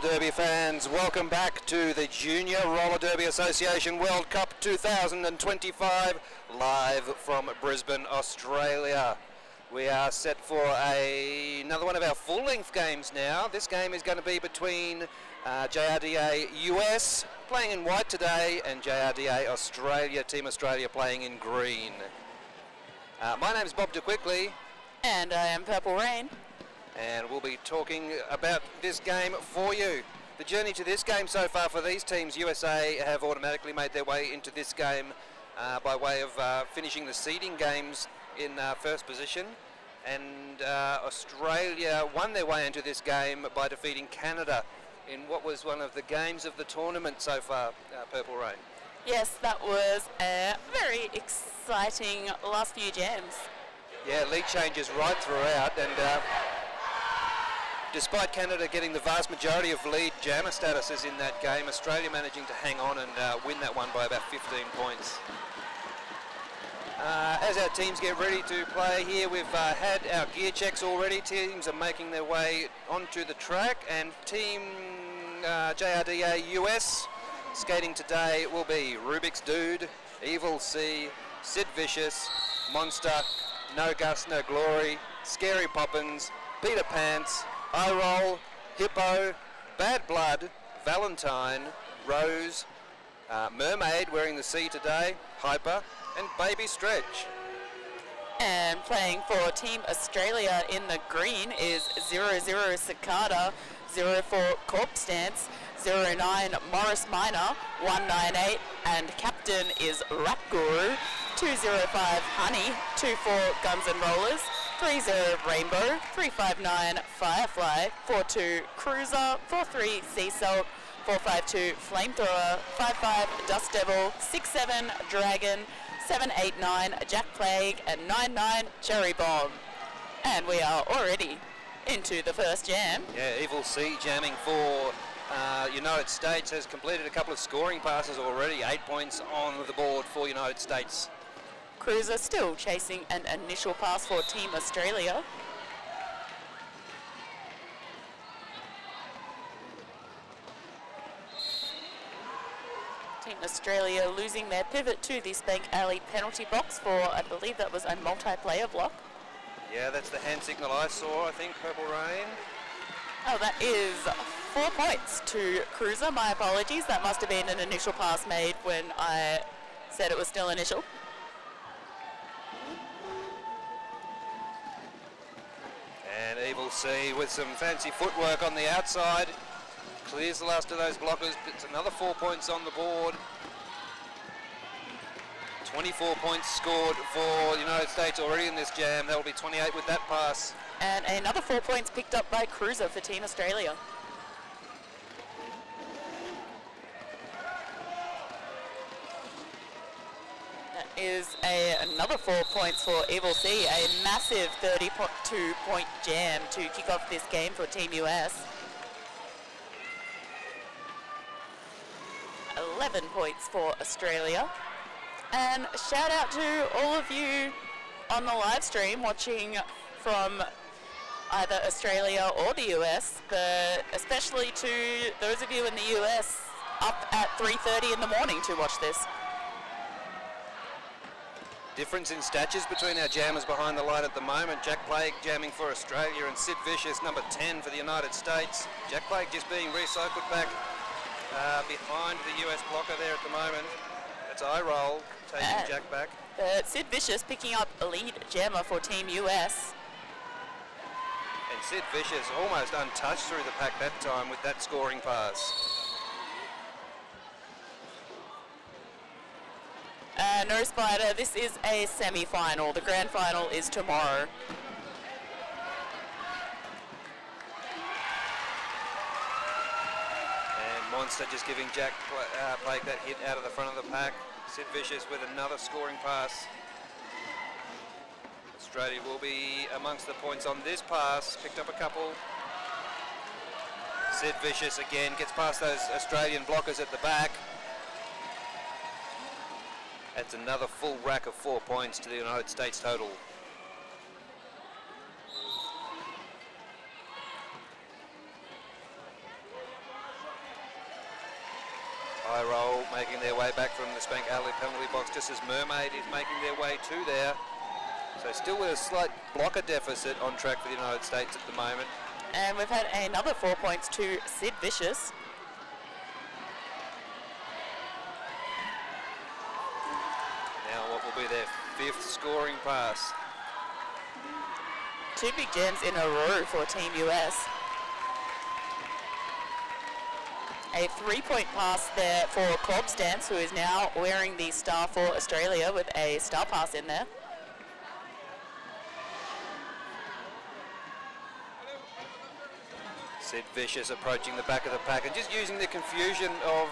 Derby fans, welcome back to the Junior Roller Derby Association World Cup 2025, live from Brisbane, Australia. We are set for another one of our full-length games now. This game is going to be between JRDA US, playing in white today, and JRDA Australia, Team Australia, playing in green. My name is Bob de Quickly. And I am Purple Rain. And we'll be talking about this game for you. The journey to this game so far for these teams, USA have automatically made their way into this game by way of finishing the seeding games in first position. And Australia won their way into this game by defeating Canada in what was one of the games of the tournament so far, Purple Rain. Yes, that was a very exciting last few jams. Yeah, lead changes right throughout, and despite Canada getting the vast majority of lead jammer statuses in that game, Australia managing to hang on and win that one by about 15 points. As our teams get ready to play here, we've had our gear checks already. Teams are making their way onto the track, and Team JRDA US skating today will be Rubik's Dude, Evil C, Sid Vicious, Monster, No Gus, No Glory, Scary Poppins, Peter Pants, I Roll, Hippo, Bad Blood, Valentine, Rose, Mermaid wearing the C today, Hyper, and Baby Stretch. And playing for Team Australia in the green is 00 Cicada, 04 Corpse Dance, 09 Morris Minor, 198, and captain is Rap Guru, 205 Honey, 24 Guns N' Rollers, 30 Rainbow, 359 Firefly, 42 Cruiser, 43 Sea Salt, 452 Flamethrower, 55 Dust Devil, 67 Dragon, 789 Jack Plague, and 99 Cherry Bomb. And we are already into the first jam. Yeah, Evil C jamming for United States has completed a couple of scoring passes already, 8 points on the board for United States. Cruiser still chasing an initial pass for Team Australia. Team Australia losing their pivot to the Spank Alley penalty box for, I believe that was a multiplayer block. Yeah, that's the hand signal I saw, I think, Purple Rain. Oh, that is 4 points to Cruiser. My apologies. That must have been an initial pass made when I said it was still initial. And Evil C with some fancy footwork on the outside. Clears the last of those blockers. It's another 4 points on the board. 24 points scored for the United States already in this jam. That will be 28 with that pass. And another 4 points picked up by Cruiser for Team Australia. That is another 4 points for Evil C, a massive 32-point jam to kick off this game for Team US. 11 points for Australia. And shout out to all of you on the live stream watching from either Australia or the US, but especially to those of you in the US up at 3:30 in the morning to watch this. Difference in statures between our jammers behind the line at the moment. Jack Plague jamming for Australia and Sid Vicious, number 10 for the United States. Jack Plague just being recycled back behind the US blocker there at the moment. That's I Roll taking Jack back. Sid Vicious picking up a lead jammer for Team US. And Sid Vicious almost untouched through the pack that time with that scoring pass. No Spider, this is a semi-final. The grand final is tomorrow. And Monster just giving Jack Plague that hit out of the front of the pack. Sid Vicious with another scoring pass. Australia will be amongst the points on this pass. Picked up a couple. Sid Vicious again gets past those Australian blockers at the back. That's another full rack of 4 points to the United States total. making their way back from the Spank Alley penalty box, just as Mermaid is making their way to there. So still with a slight blocker deficit on track for the United States at the moment. And we've had another 4 points to Sid Vicious. Now what will be their 5th scoring pass. 2 big jams in a row for Team US. A 3-point pass there for Corbstance, who is now wearing the star for Australia with a star pass in there. Sid Vicious approaching the back of the pack and just using the confusion of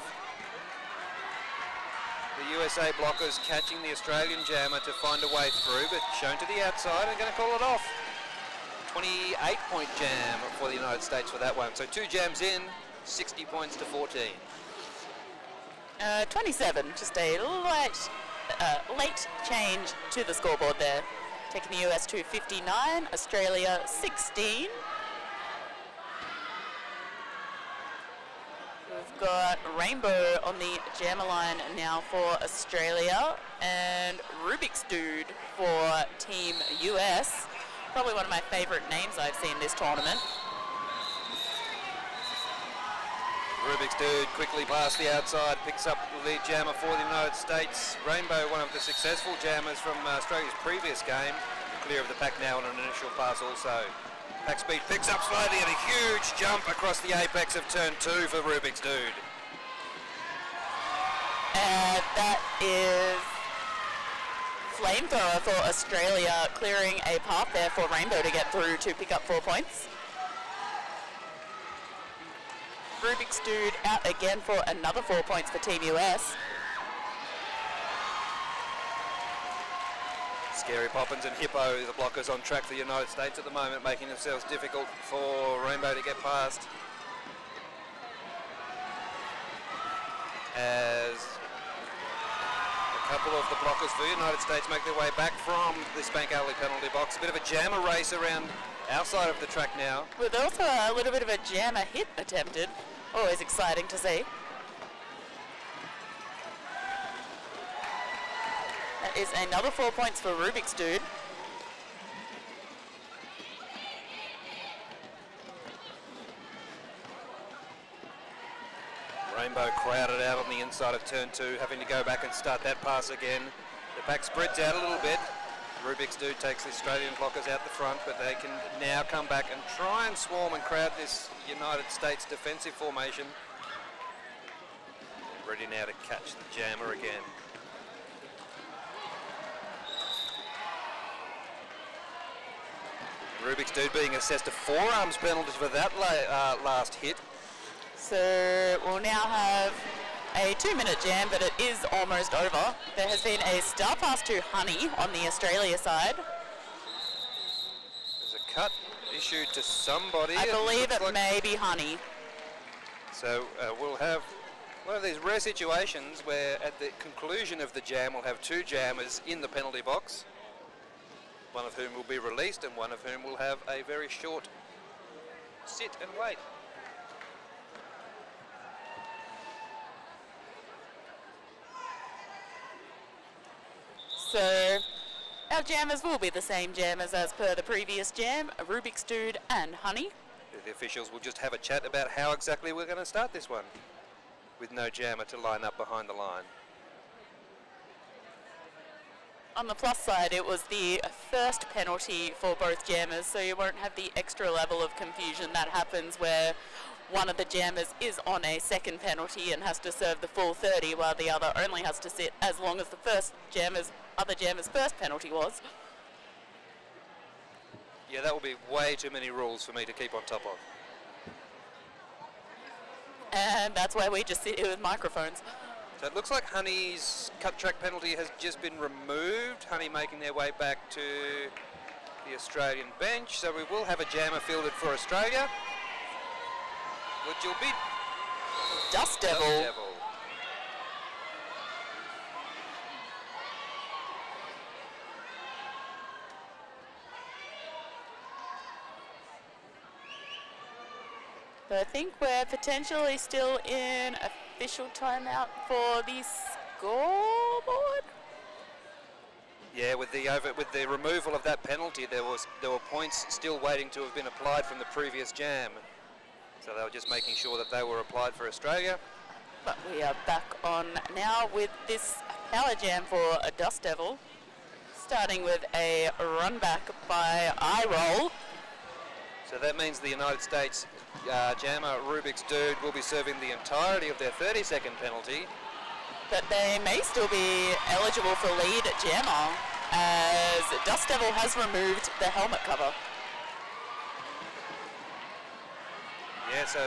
the USA blockers catching the Australian jammer to find a way through, but shown to the outside and going to call it off. 28-point jam for the United States for that one. So 2 jams in, 60 points to 14. 27, just a late change to the scoreboard there. Taking the US to 59, Australia 16. We've got Rainbow on the jammer line now for Australia, and Rubik's Dude for Team US. Probably one of my favourite names I've seen this tournament. Rubik's Dude quickly past the outside, picks up the lead jammer for the United States. Rainbow, one of the successful jammers from Australia's previous game, clear of the pack now on an initial pass also. Pack speed picks up slightly and a huge jump across the apex of turn 2 for Rubik's Dude. And that is Flamethrower for Australia, clearing a path there for Rainbow to get through to pick up 4 points. Rubik's Dude out again for another 4 points for Team US. Scary Poppins and Hippo, the blockers on track for the United States at the moment, making themselves difficult for Rainbow to get past. As a couple of the blockers for the United States make their way back from the Spank Alley penalty box. A bit of a jammer race around our side of the track now. With also a little bit of a jammer hit attempted. Always exciting to see. That is another 4 points for Rubik's Dude. Rainbow crowded out on the inside of turn 2, having to go back and start that pass again. The pack spreads out a little bit. Rubik's Dude takes the Australian blockers out the front, but they can now come back and try and swarm and crowd this United States defensive formation. Ready now to catch the jammer again. Rubik's Dude being assessed a forearms penalty for that last hit. So we'll now have a 2-minute jam, but it is almost over. There has been a star pass to Honey on the Australia side. There's a cut issued to somebody. I believe it may be Honey. So we'll have one of these rare situations where at the conclusion of the jam we'll have 2 jammers in the penalty box, one of whom will be released and one of whom will have a very short sit and wait. So our jammers will be the same jammers as per the previous jam, Rubik's Dude and Honey. The officials will just have a chat about how exactly we're going to start this one, with no jammer to line up behind the line. On the plus side, it was the first penalty for both jammers, so you won't have the extra level of confusion that happens where one of the jammers is on a second penalty and has to serve the full 30, while the other only has to sit as long as the other jammer's first penalty was. Yeah, that will be way too many rules for me to keep on top of. And that's why we just sit here with microphones. So it looks like Honey's cut track penalty has just been removed. Honey making their way back to the Australian bench. So we will have a jammer fielded for Australia, which will be Dust Devil. So I think we're potentially still in a official timeout for the scoreboard. Yeah, with the removal of that penalty, there were points still waiting to have been applied from the previous jam. So they were just making sure that they were applied for Australia. But we are back on now with this power jam for a Dust Devil, starting with a run back by eye roll. So that means the United States jammer Rubik's Dude will be serving the entirety of their 30-second penalty. But they may still be eligible for lead jammer, as Dust Devil has removed the helmet cover. Yeah, so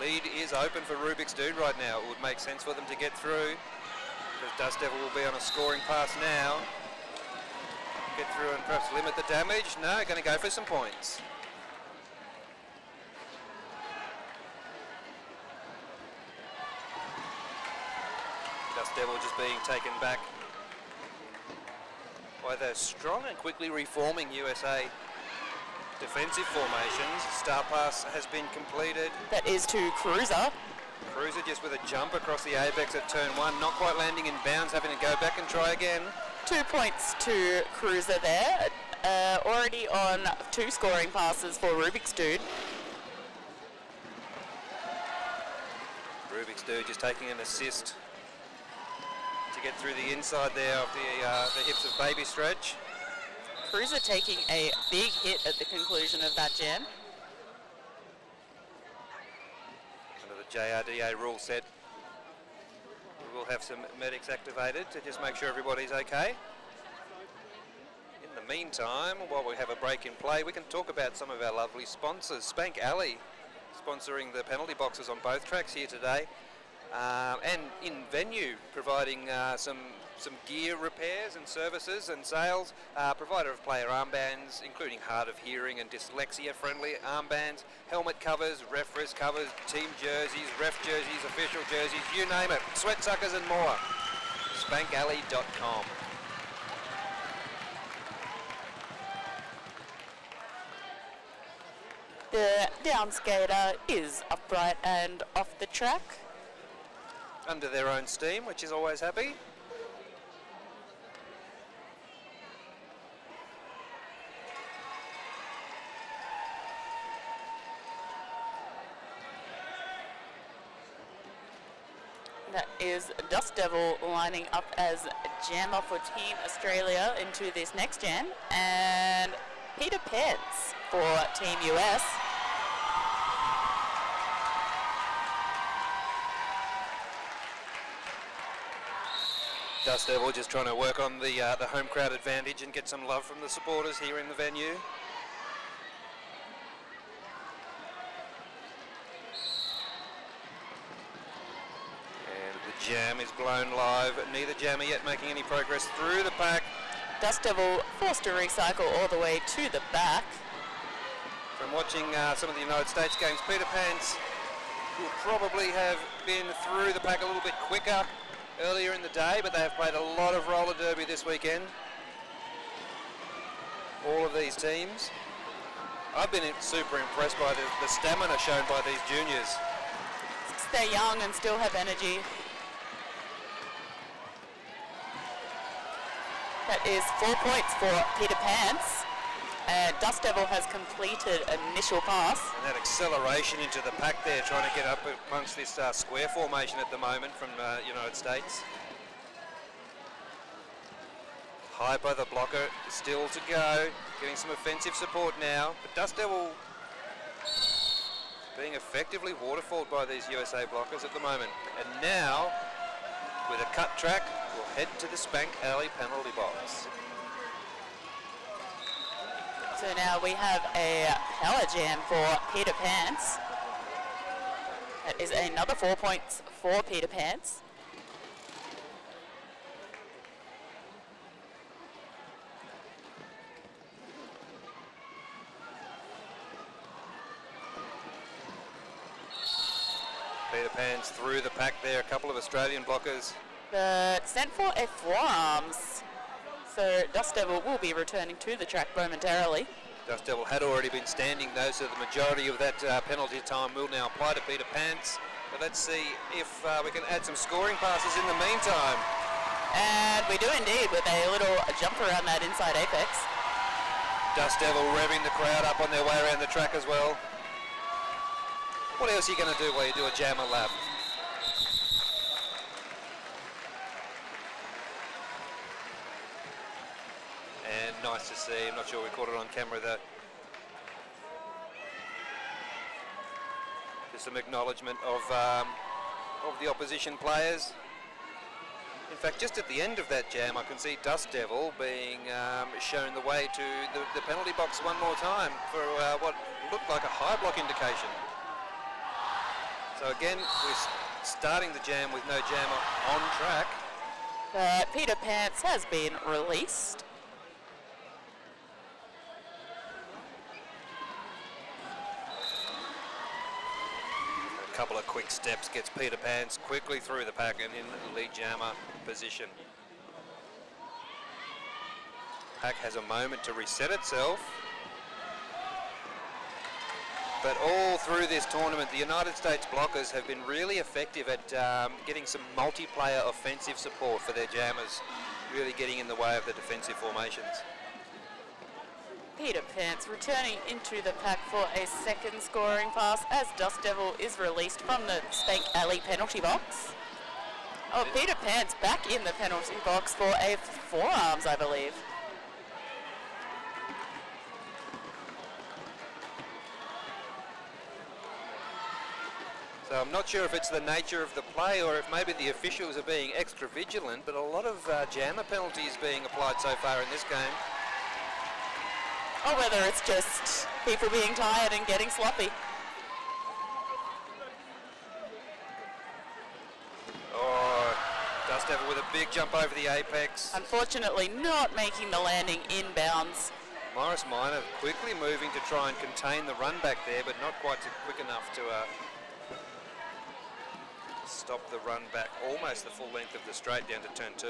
lead is open for Rubik's Dude right now. It would make sense for them to get through, because Dust Devil will be on a scoring pass now. Get through and perhaps limit the damage. No, going to go for some points. Dust Devil just being taken back by the strong and quickly reforming USA defensive formations. Star pass has been completed. That is to Cruiser. Cruiser just with a jump across the apex at turn 1, not quite landing in bounds, having to go back and try again. 2 points to Cruiser there. Already on 2 scoring passes for Rubik's Dude. Rubik's Dude just taking an assist to get through the inside there of the hips of Baby Stretch. Cruiser taking a big hit at the conclusion of that jam. Under the JRDA rule set, we will have some medics activated to just make sure everybody's okay. In the meantime, while we have a break in play, we can talk about some of our lovely sponsors. Spank Alley sponsoring the penalty boxes on both tracks here today. And in venue, providing some gear repairs and services and sales. Provider of player armbands, including hard of hearing and dyslexia friendly armbands, helmet covers, ref wrist covers, team jerseys, ref jerseys, official jerseys, you name it, sweat suckers and more. SpankAlley.com. The down skater is upright and off the track. Under their own steam, which is always happy. That is Dust Devil lining up as jammer for Team Australia into this next jam, and Peter Pence for Team US. Dust Devil just trying to work on the home crowd advantage and get some love from the supporters here in the venue. And the jam is blown live. Neither jammer yet making any progress through the pack. Dust Devil forced to recycle all the way to the back. From watching some of the United States games, Peter Pence will probably have been through the pack a little bit quicker earlier in the day, but they have played a lot of roller derby this weekend. All of these teams. I've been super impressed by the stamina shown by these juniors. They're young and still have energy. That is 4 points for Peter Pence. Dust Devil has completed initial pass. And that acceleration into the pack there, trying to get up amongst this square formation at the moment from United States. High by the blocker, still to go. Getting some offensive support now. But Dust Devil being effectively waterfalled by these USA blockers at the moment. And now, with a cut track, we'll head to the Spank Alley penalty box. So now we have a power jam for Peter Pence. That is another 4 points for Peter Pence. Peter Pence through the pack there, a couple of Australian blockers. But sent for a forearms. So Dust Devil will be returning to the track momentarily. Dust Devil had already been standing though, so the majority of that penalty time will now apply to Peter Pence. But let's see if we can add some scoring passes in the meantime. And we do indeed, with a little jump around that inside apex. Dust Devil revving the crowd up on their way around the track as well. What else are you going to do while you do a jammer lap? And nice to see. I'm not sure we caught it on camera though. Just some acknowledgement of the opposition players. In fact, just at the end of that jam, I can see Dust Devil being shown the way to the penalty box one more time for what looked like a high block indication. So again, we're starting the jam with no jammer on track. Peter Pants has been released. A couple of quick steps gets Peter Pants quickly through the pack and in the lead jammer position. Pack has a moment to reset itself. But all through this tournament, the United States blockers have been really effective at getting some multiplayer offensive support for their jammers, really getting in the way of the defensive formations. Peter Pants returning into the pack for a second scoring pass as Dust Devil is released from the Spank Alley penalty box. Oh, Peter Pants back in the penalty box for a forearms, I believe. So I'm not sure if it's the nature of the play or if maybe the officials are being extra vigilant, but a lot of jammer penalties being applied so far in this game. Or whether it's just people being tired and getting sloppy. Oh, Dust Devil with a big jump over the apex. Unfortunately not making the landing inbounds. Morris Minor quickly moving to try and contain the run back there, but not quite quick enough to stop the run back almost the full length of the straight down to turn 2.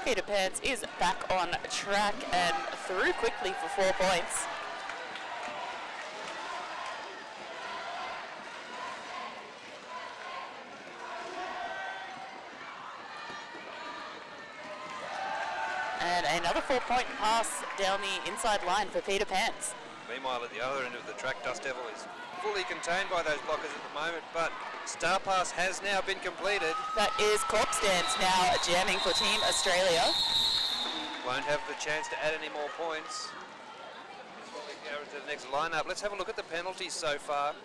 Peter Pants is back on track and through quickly for 4 points. And another 4-point pass down the inside line for Peter Pants. Meanwhile, at the other end of the track, Dust Devil is fully contained by those blockers at the moment, but Star Pass has now been completed. That is Corpse Dance now jamming for Team Australia. Won't have the chance to add any more points. Before we go to the next lineup, let's have a look at the penalties so far.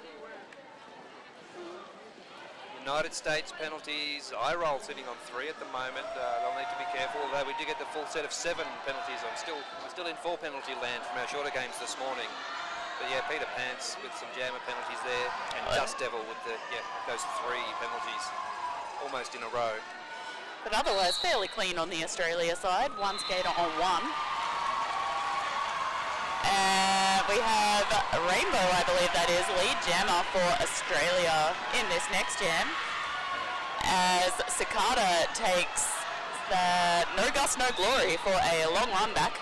United States penalties, eye roll sitting on 3 at the moment. They'll need to be careful, although we do get the full set of 7 penalties. We're still in 4 penalty land from our shorter games this morning. But yeah, Peter Pants with some jammer penalties there, and Dust Devil with those 3 penalties almost in a row. But otherwise fairly clean on the Australia side. One skater on 1. And we have Rainbow, I believe that is, lead jammer for Australia in this next jam, as Cicada takes the No Gus, No Glory for a long run back.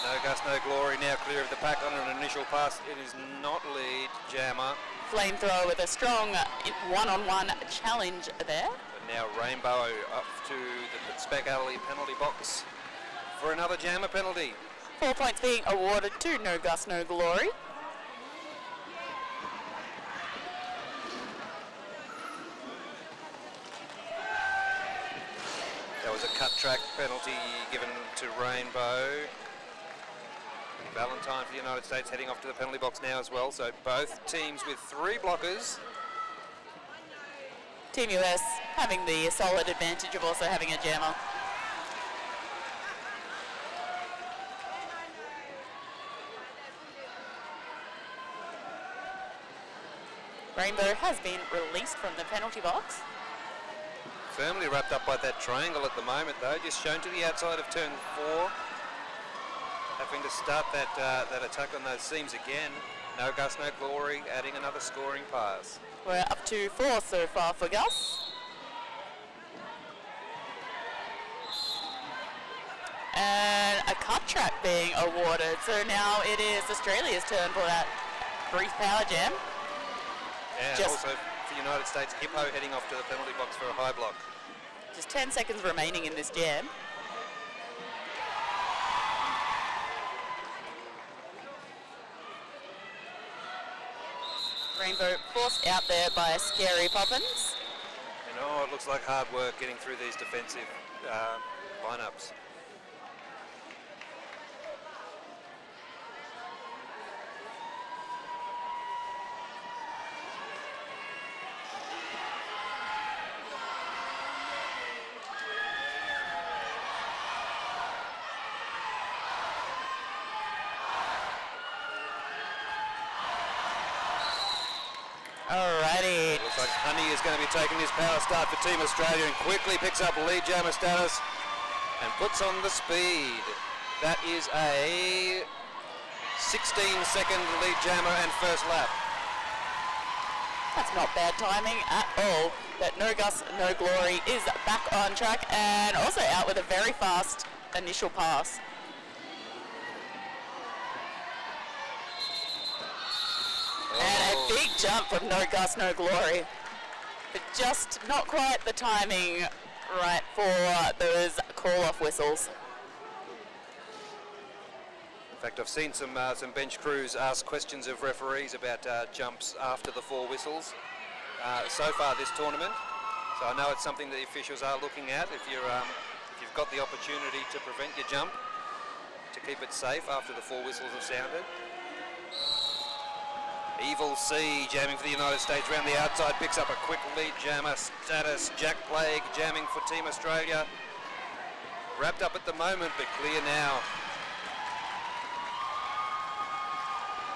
No Gus, No Glory now clear of the pack on an initial pass. It is not lead jammer. Flamethrower with a strong one-on-one challenge there. But now Rainbow up to the Spec Alley penalty box for another jammer penalty. 4 points being awarded to No Gus, No Glory. That was a cut track penalty given to Rainbow. Valentine for the United States heading off to the penalty box now as well. So both teams with 3 blockers. Team US having the solid advantage of also having a jammer. Rainbow has been released from the penalty box. Firmly wrapped up by that triangle at the moment though, just shown to the outside of turn 4. Having to start that attack on those seams again. No Gus, No Glory, adding another scoring pass. We're up to 4 so far for Gus. and a cut track being awarded. So now it is Australia's turn for that brief power jam. And also for the United States, Hippo heading off to the penalty box for a high block. Just 10 seconds remaining in this jam. Rainbow forced out there by Scary Poppins. And it looks like hard work getting through these defensive lineups. Alrighty. Looks like Honey is going to be taking his power start for Team Australia and quickly picks up lead jammer status and puts on the speed. That is a 16-second lead jammer and first lap. That's not bad timing at all. But No Gus, No Glory is back on track and also out with a very fast initial pass. And a big jump from No Gus, No Glory. But just not quite the timing right for those call-off whistles. In fact, I've seen some bench crews ask questions of referees about jumps after the 4 whistles so far this tournament. So I know it's something that the officials are looking at if you've got the opportunity to prevent your jump, to keep it safe after the 4 whistles have sounded. Evil C jamming for the United States around the outside, picks up a quick lead jammer status. Jack Plague jamming for Team Australia. Wrapped up at the moment, but clear now.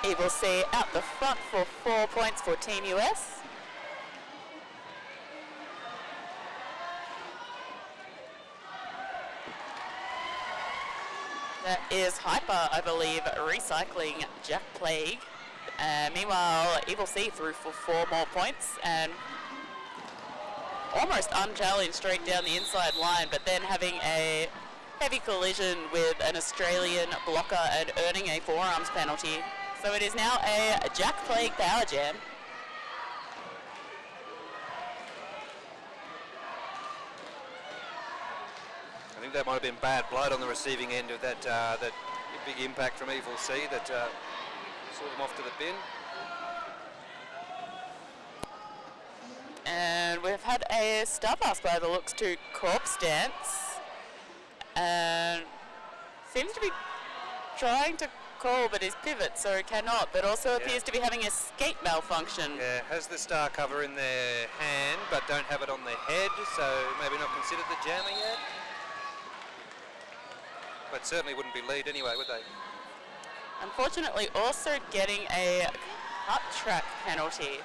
Evil C out the front for 4 points for Team US. That is Hyper, I believe, recycling Jack Plague. Meanwhile, Evil C threw for 4 more points and almost unchallenged straight down the inside line, but then having a heavy collision with an Australian blocker and earning a forearms penalty. So it is now a Jack Plague power jam. I think that might have been bad blood on the receiving end of that big impact from Evil C that saw them off to the bin. And we've had a start pass by the looks to corpse dance. And seems to be trying to call, but is pivot, so it cannot, but also appears to be having a skate malfunction. Yeah, has the star cover in their hand, but don't have it on their head, so maybe not considered the jammer yet. But certainly wouldn't be lead anyway, would they? Unfortunately, also getting a cut track penalty.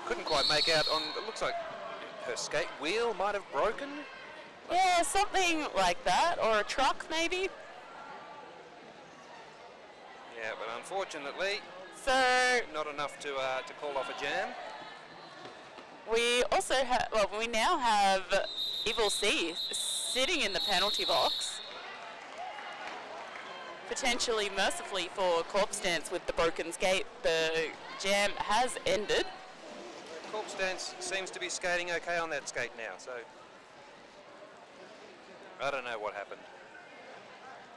Couldn't quite make out on, it looks like her skate wheel might have broken. Yeah, something like that, or a truck maybe. Yeah, but unfortunately, so not enough to call off a jam. We also have, well, we now have Evil C sitting in the penalty box. Potentially mercifully for corpse dance with the broken skate. The jam has ended. Corpse dance seems to be skating okay on that skate now, so I don't know what happened.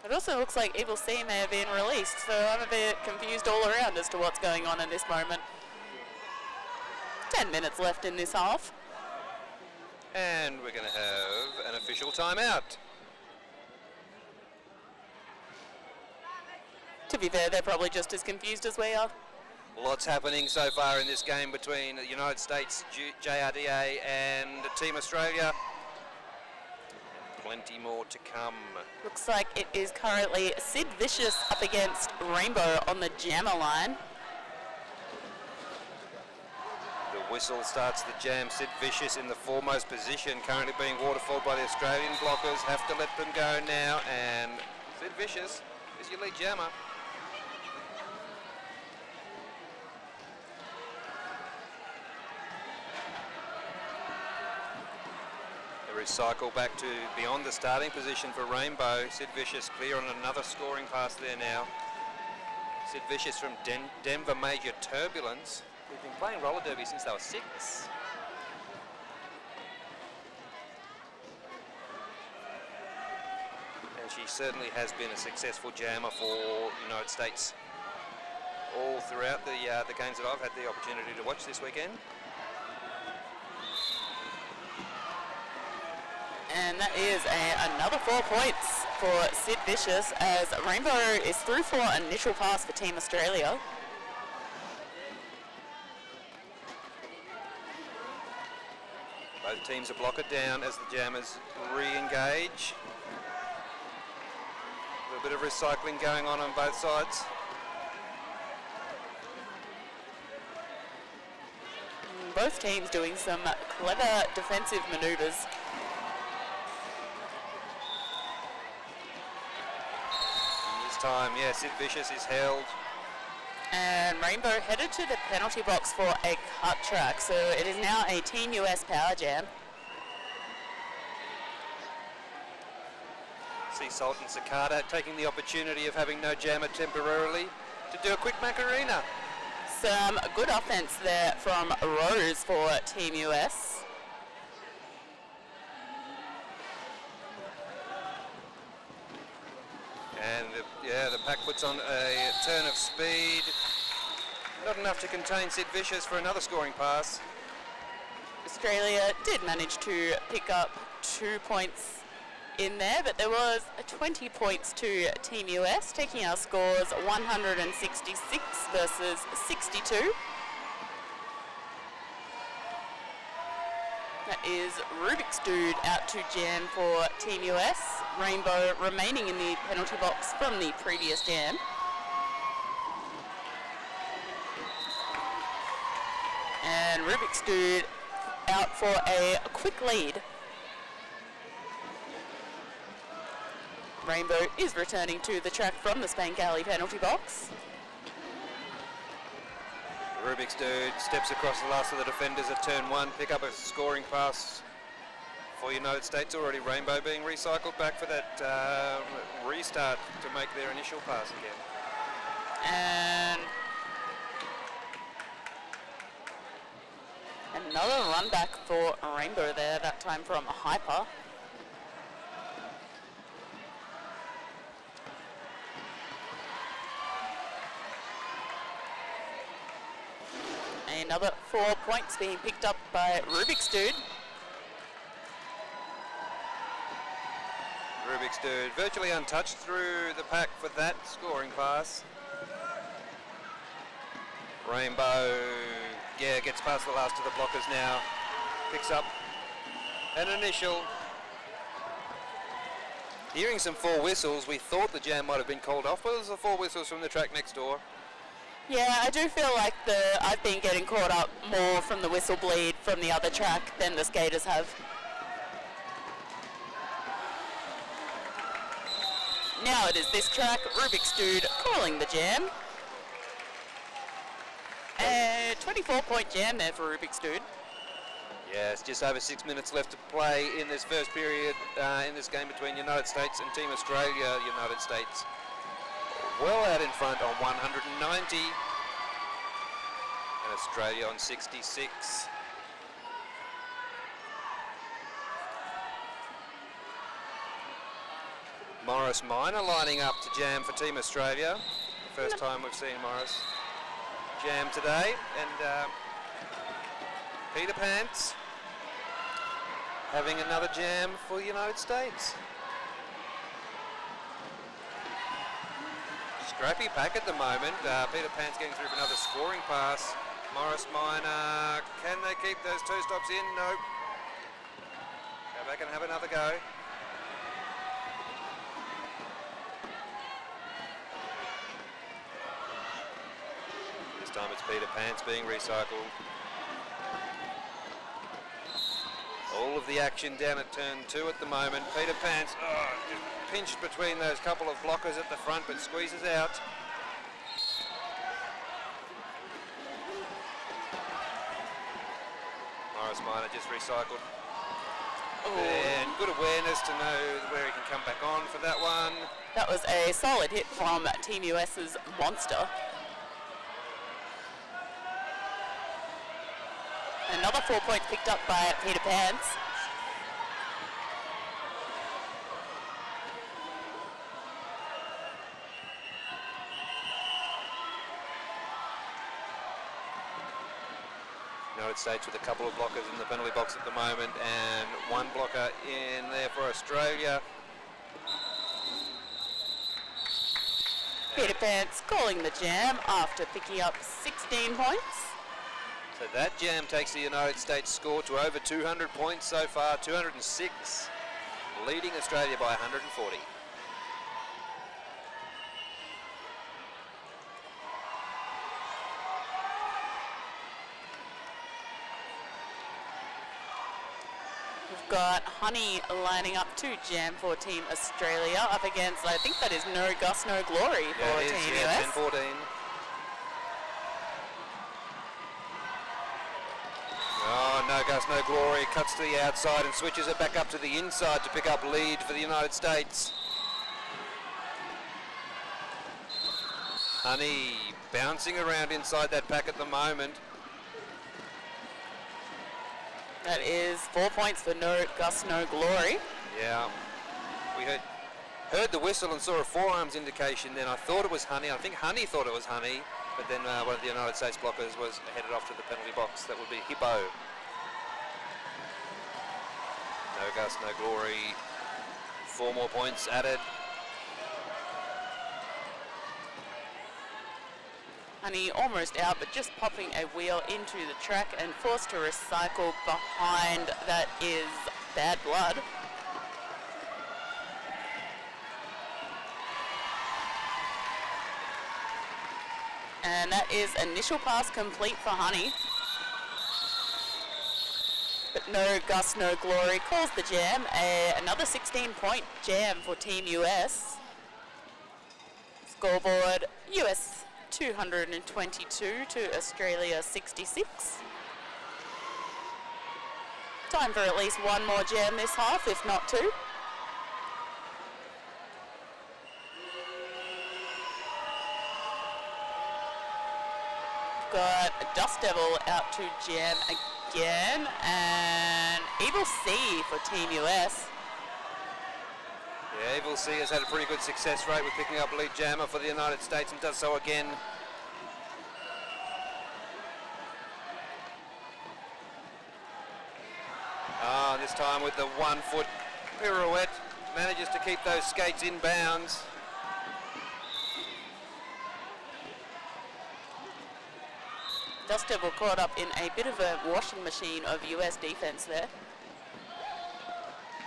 It also looks like Evil C may have been released, so I'm a bit confused all around as to what's going on in this moment. 10 minutes left in this half. And we're going to have an official timeout. To be fair, they're probably just as confused as we are. Lots happening so far in this game between the United States, JRDA and Team Australia. Plenty more to come. Looks like it is currently Sid Vicious up against Rainbow on the jammer line. The whistle starts the jam. Sid Vicious in the foremost position, currently being waterfalled by the Australian blockers. Have to let them go now, and Sid Vicious is your lead jammer. recycle back to beyond the starting position for Rainbow. Sid Vicious clear on another scoring pass there now. Sid Vicious from Denver Major Turbulence. We've been playing roller derby since they were 6. And she certainly has been a successful jammer for United States all throughout the games that I've had the opportunity to watch this weekend. And that is another 4 points for Sid Vicious as Rainbow is through for initial pass for Team Australia. Both teams are blocked down as the jammers re-engage. A little bit of recycling going on both sides. Both teams doing some clever defensive manoeuvres. Time, yeah, Sid Vicious is held. And Rainbow headed to the penalty box for a cut track, so it is now a Team US power jam. See Sultan Cicada taking the opportunity of having no jammer temporarily to do a quick Macarena. Some good offense there from Rose for Team US. And the pack puts on a turn of speed. Not enough to contain Sid Vicious for another scoring pass. Australia did manage to pick up 2 points in there, but there was 20 points to Team US, taking our scores 166 versus 62. That is Rubik's Dude out to jam for Team US. Rainbow remaining in the penalty box from the previous jam. And Rubik's Dude out for a quick lead. Rainbow is returning to the track from the Spank Alley penalty box. Rubik's Dude steps across the last of the defenders at turn 1, pick up a scoring pass for United States. Already Rainbow being recycled back for that restart to make their initial pass again. And another run back for Rainbow there, that time from Hyper. Another 4 points being picked up by Rubik's Dude. Rubik's Dude virtually untouched through the pack for that scoring pass. Rainbow, gets past the last of the blockers now. Picks up an initial. Hearing some 4 whistles, we thought the jam might have been called off, but it was the 4 whistles from the track next door. Yeah, I do feel like I've been getting caught up more from the whistle bleed from the other track than the skaters have. Now it is this track, Rubik's Dude calling the jam. A 24-point jam there for Rubik's Dude. Yes, just over 6 minutes left to play in this first period in this game between United States and Team Australia. United States well out in front on 190 and Australia on 66. Morris Minor lining up to jam for Team Australia. First time we've seen Morris jam today. And Peter Pants having another jam for United States. Scrappy pack at the moment. Peter Pan's getting through for another scoring pass. Morris Minor, can they keep those 2 stops in? Nope. Go back and have another go. This time it's Peter Pants being recycled. All of the action down at turn 2 at the moment. Peter Pants, pinched between those couple of blockers at the front, but squeezes out. Morris Minor just recycled And good awareness to know where he can come back on for that one. That was a solid hit from Team US's Monster. Another 4 points picked up by Peter Pants. United States with a couple of blockers in the penalty box at the moment and one blocker in there for Australia. Peter Pants calling the jam after picking up 16 points. So that jam takes the United States score to over 200 points so far, 206, leading Australia by 140. We've got Honey lining up to jam for Team Australia up against, I think that is No Gus, No Glory for Team US. 10-14. Oh, No Gus, No Glory cuts to the outside and switches it back up to the inside to pick up lead for the United States. Honey bouncing around inside that pack at the moment. That is 4 points for No Gus, No Glory. Yeah, we heard the whistle and saw a forearms indication then. I thought it was Honey. I think Honey thought it was Honey, but then one of the United States blockers was headed off to the penalty box. That would be Hippo. No Gus, No Glory. 4 more points added. Honey almost out, but just popping a wheel into the track and forced to recycle behind. That is Bad Blood. And that is initial pass complete for Honey. But No Gus, No Glory calls the jam. Another 16-point jam for Team US. Scoreboard, US 222 to Australia 66. Time for at least one more jam this half, if not two. Got Dust Devil out to jam again, and Evil C for Team US. Yeah, Evil C has had a pretty good success rate with picking up lead jammer for the United States and does so again. This time with the 1 foot pirouette, manages to keep those skates in bounds. Dust Devil caught up in a bit of a washing machine of US defense there.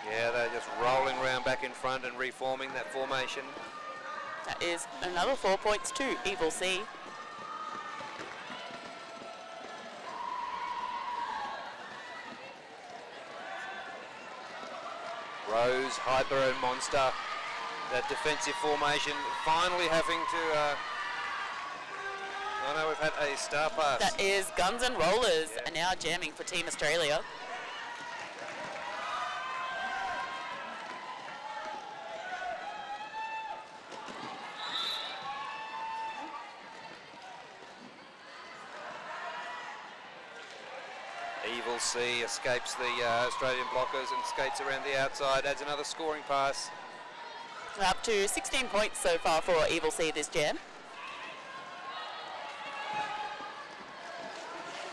Yeah, they're just rolling around back in front and reforming that formation. That is another 4 points to Evil C. Rose, Hyper and Monster, that defensive formation finally having to... Oh no, we've had a star pass. That is Guns and Rollers, and now jamming for Team Australia. Evil C escapes the Australian blockers and skates around the outside, adds another scoring pass. Up to 16 points so far for Evil C this jam.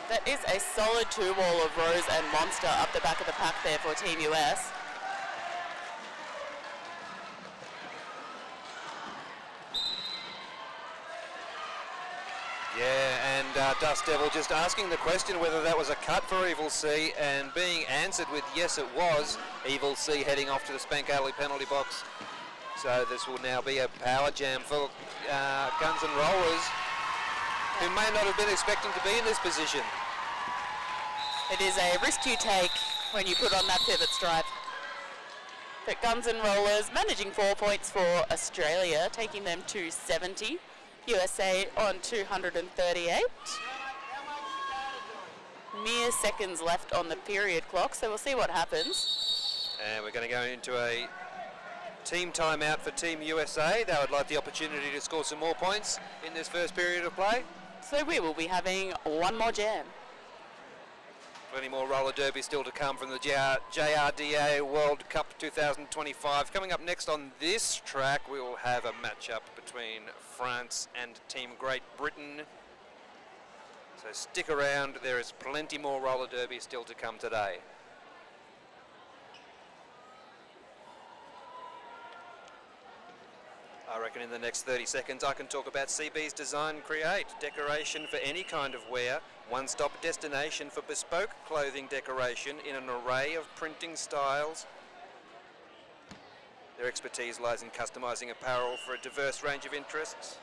That is a solid 2-wall of Rose and Monster up the back of the pack there for Team US. Yeah, and Dust Devil just asking the question whether that was a cut for Evil C, and being answered with yes it was. Evil C heading off to the Spank Alley penalty box. So this will now be a power jam for Guns and Rollers, who may not have been expecting to be in this position. It is a risk you take when you put on that pivot stripe. But Guns and Rollers managing 4 points for Australia, taking them to 70. USA on 238. Mere seconds left on the period clock, so we'll see what happens. And we're going to go into a team timeout for Team USA. They would like the opportunity to score some more points in this first period of play. So we will be having one more jam. Plenty more roller derby still to come from the JRDA World Cup 2025. Coming up next on this track, we will have a matchup between France and Team Great Britain. So stick around, there is plenty more roller derby still to come today. I reckon in the next 30 seconds I can talk about CB's Design Create, decoration for any kind of wear, one-stop destination for bespoke clothing decoration in an array of printing styles. Their expertise lies in customising apparel for a diverse range of interests.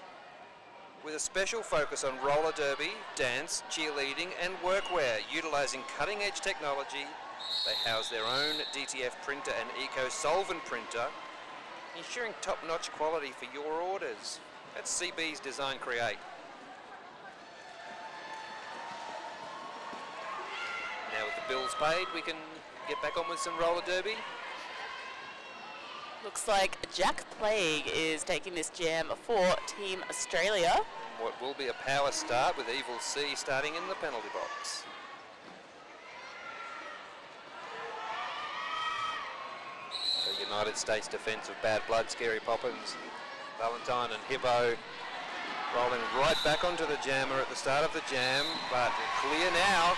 With a special focus on roller derby, dance, cheerleading and workwear, utilising cutting-edge technology, they house their own DTF printer and eco-solvent printer, ensuring top-notch quality for your orders. That's CB's Design Create. Now with the bills paid, we can get back on with some roller derby. Looks like Jack Plague is taking this jam for Team Australia. And what will be a power start with Evil C starting in the penalty box. The United States defence of Bad Blood, Scary Poppins, Valentine and Hibbo rolling right back onto the jammer at the start of the jam, but clear now.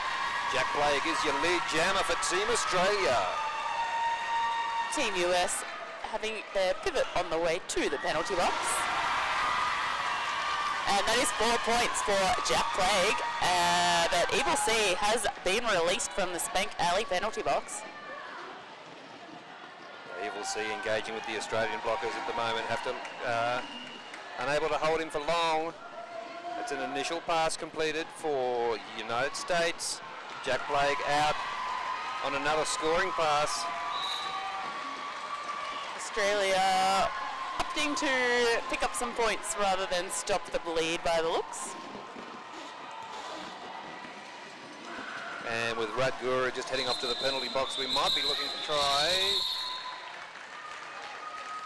Jack Plague is your lead jammer for Team Australia. Team US having their pivot on the way to the penalty box. And that is 4 points for Jack Plague, but Evil C has been released from the Spank Alley penalty box. Evil C engaging with the Australian blockers at the moment, have to unable to hold him for long. It's an initial pass completed for United States. Jack Plague out on another scoring pass. Australia opting to pick up some points rather than stop the bleed by the looks. And with Radgura just heading off to the penalty box, we might be looking to try.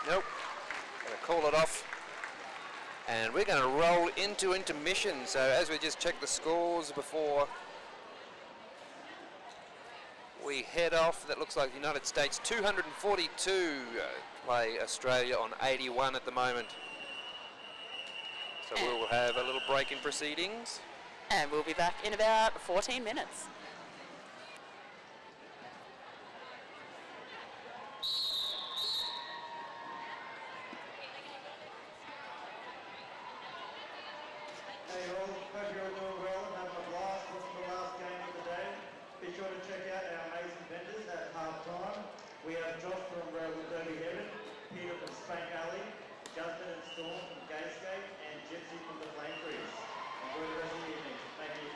Nope, going to call it off. And we're going to roll into intermission. So as we just check the scores before we head off, that looks like the United States 242 play Australia on 81 at the moment. So we'll have a little break in proceedings. And we'll be back in about 14 minutes. Hey all, hope you're all doing well and having a blast. This is the last game of the day. Be sure to check out our amazing vendors at half time. We have Josh from Roller Derby Heaven, Peter from Spank Alley, Justin and Storm from Gayscape, and Gypsy from the Flame Trees. Enjoy the rest of the evening. Thank you.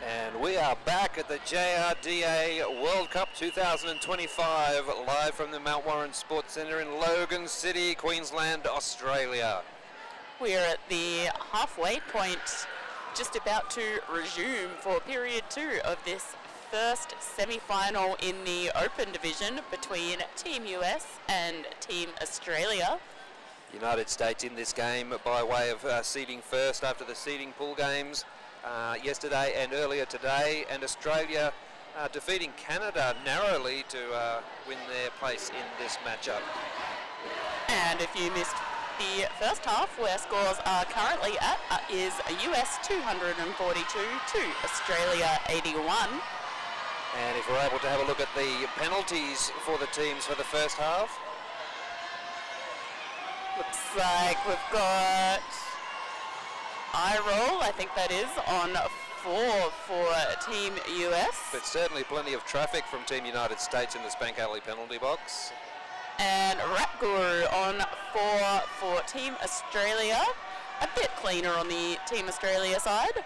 And we are back at the JRDA World Cup 2025, live from the Mount Warren Sports Centre in Logan City, Queensland, Australia. We are at the halfway point, just about to resume for period 2 of this first semi-final in the Open division between Team US and Team Australia. United States in this game by way of seeding first after the seeding pool games yesterday and earlier today, and Australia defeating Canada narrowly to win their place in this matchup. And if you missed the first half, where scores are currently at is US 242 to Australia 81. And if we're able to have a look at the penalties for the teams for the first half. Looks like we've got eye roll, I think that is, on 4 for Team US. But certainly plenty of traffic from Team United States in the Spank Alley penalty box. And Rat Guru on 4 for Team Australia. A bit cleaner on the Team Australia side.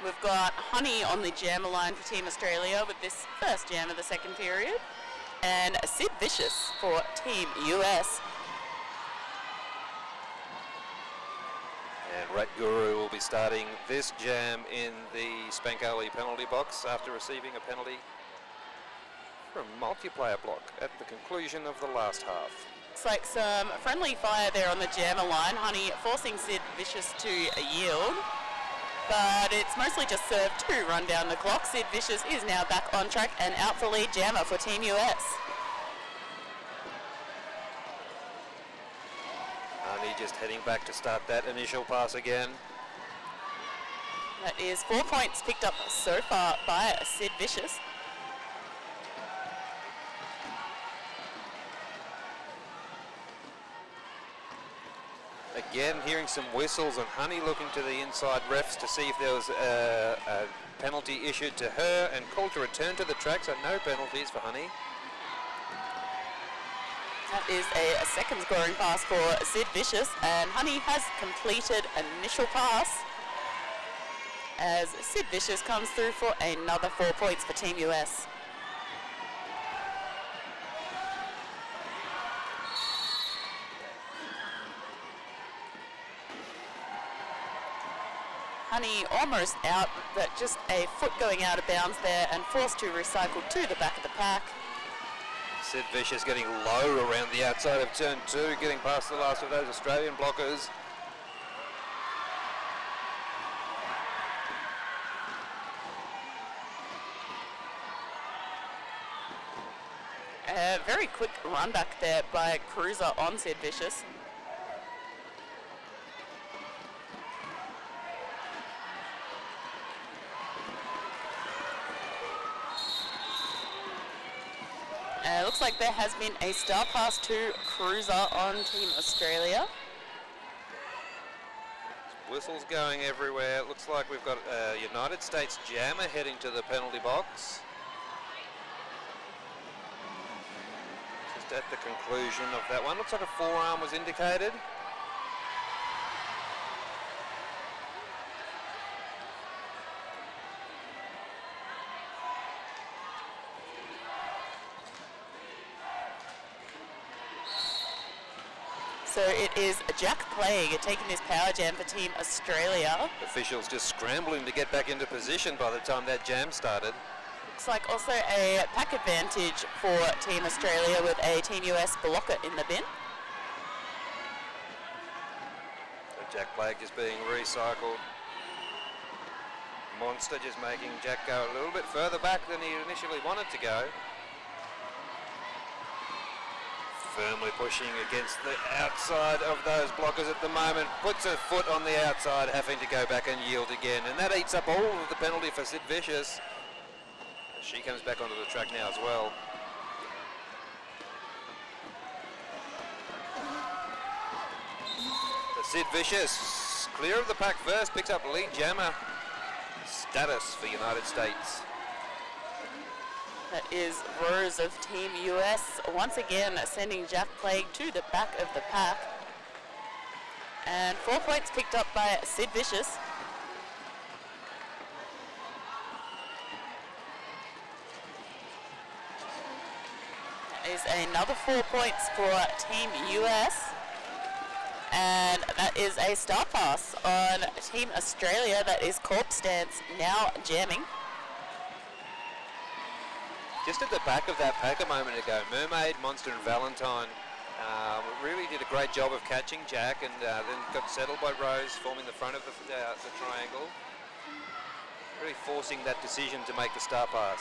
We've got Honey on the jammer line for Team Australia with this first jam of the second period. And Sid Vicious for Team US. And Rat Guru will be starting this jam in the Spank Alley penalty box after receiving a penalty from multiplayer block at the conclusion of the last half. Looks like some friendly fire there on the jammer line. Honey forcing Sid Vicious to yield. But it's mostly just served to run down the clock. Sid Vicious is now back on track and out for lead jammer for Team US. Honey just heading back to start that initial pass again. That is 4 points picked up so far by Sid Vicious. Again, hearing some whistles, and Honey looking to the inside refs to see if there was a penalty issued to her and called to return to the track, so no penalties for Honey. That is a second scoring pass for Sid Vicious, and Honey has completed initial pass as Sid Vicious comes through for another 4 points for Team US. Honey almost out, but just a foot going out of bounds there and forced to recycle to the back of the pack. Sid Vicious getting low around the outside of turn 2, getting past the last of those Australian blockers. A very quick run back there by Cruiser on Sid Vicious. Looks like there has been a star pass to Cruiser on Team Australia. Whistles going everywhere. It looks like we've got a United States jammer heading to the penalty box. Just at the conclusion of that one. Looks like a forearm was indicated. So it is Jack Plague taking this power jam for Team Australia. Officials just scrambling to get back into position by the time that jam started. Looks like also a pack advantage for Team Australia with a Team US blocker in the bin. So Jack Plague just being recycled. Monster just making Jack go a little bit further back than he initially wanted to go. Firmly pushing against the outside of those blockers at the moment. Puts her foot on the outside, having to go back and yield again. And that eats up all of the penalty for Sid Vicious. She comes back onto the track now as well. The Sid Vicious, clear of the pack first, picks up lead jammer status for United States. That is Rose of Team US once again sending Jack Plague to the back of the pack. And 4 points picked up by Sid Vicious. That is another 4 points for Team US. And that is a start pass on Team Australia. That is Corp Stance now jamming. Just at the back of that pack a moment ago, Mermaid, Monster and Valentine really did a great job of catching Jack, and then got settled by Rose, forming the front of the triangle. Really forcing that decision to make the start pass.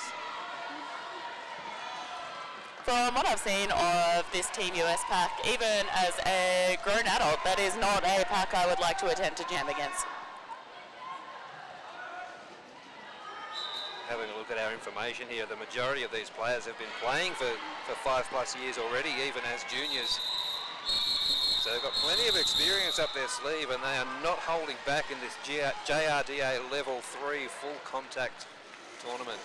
From what I've seen of this Team US pack, even as a grown adult, that is not a pack I would like to attempt to jam against. Having a look at our information here, the majority of these players have been playing for 5+ years already, even as juniors. So they've got plenty of experience up their sleeve, and they are not holding back in this JRDA Level 3 full contact tournament.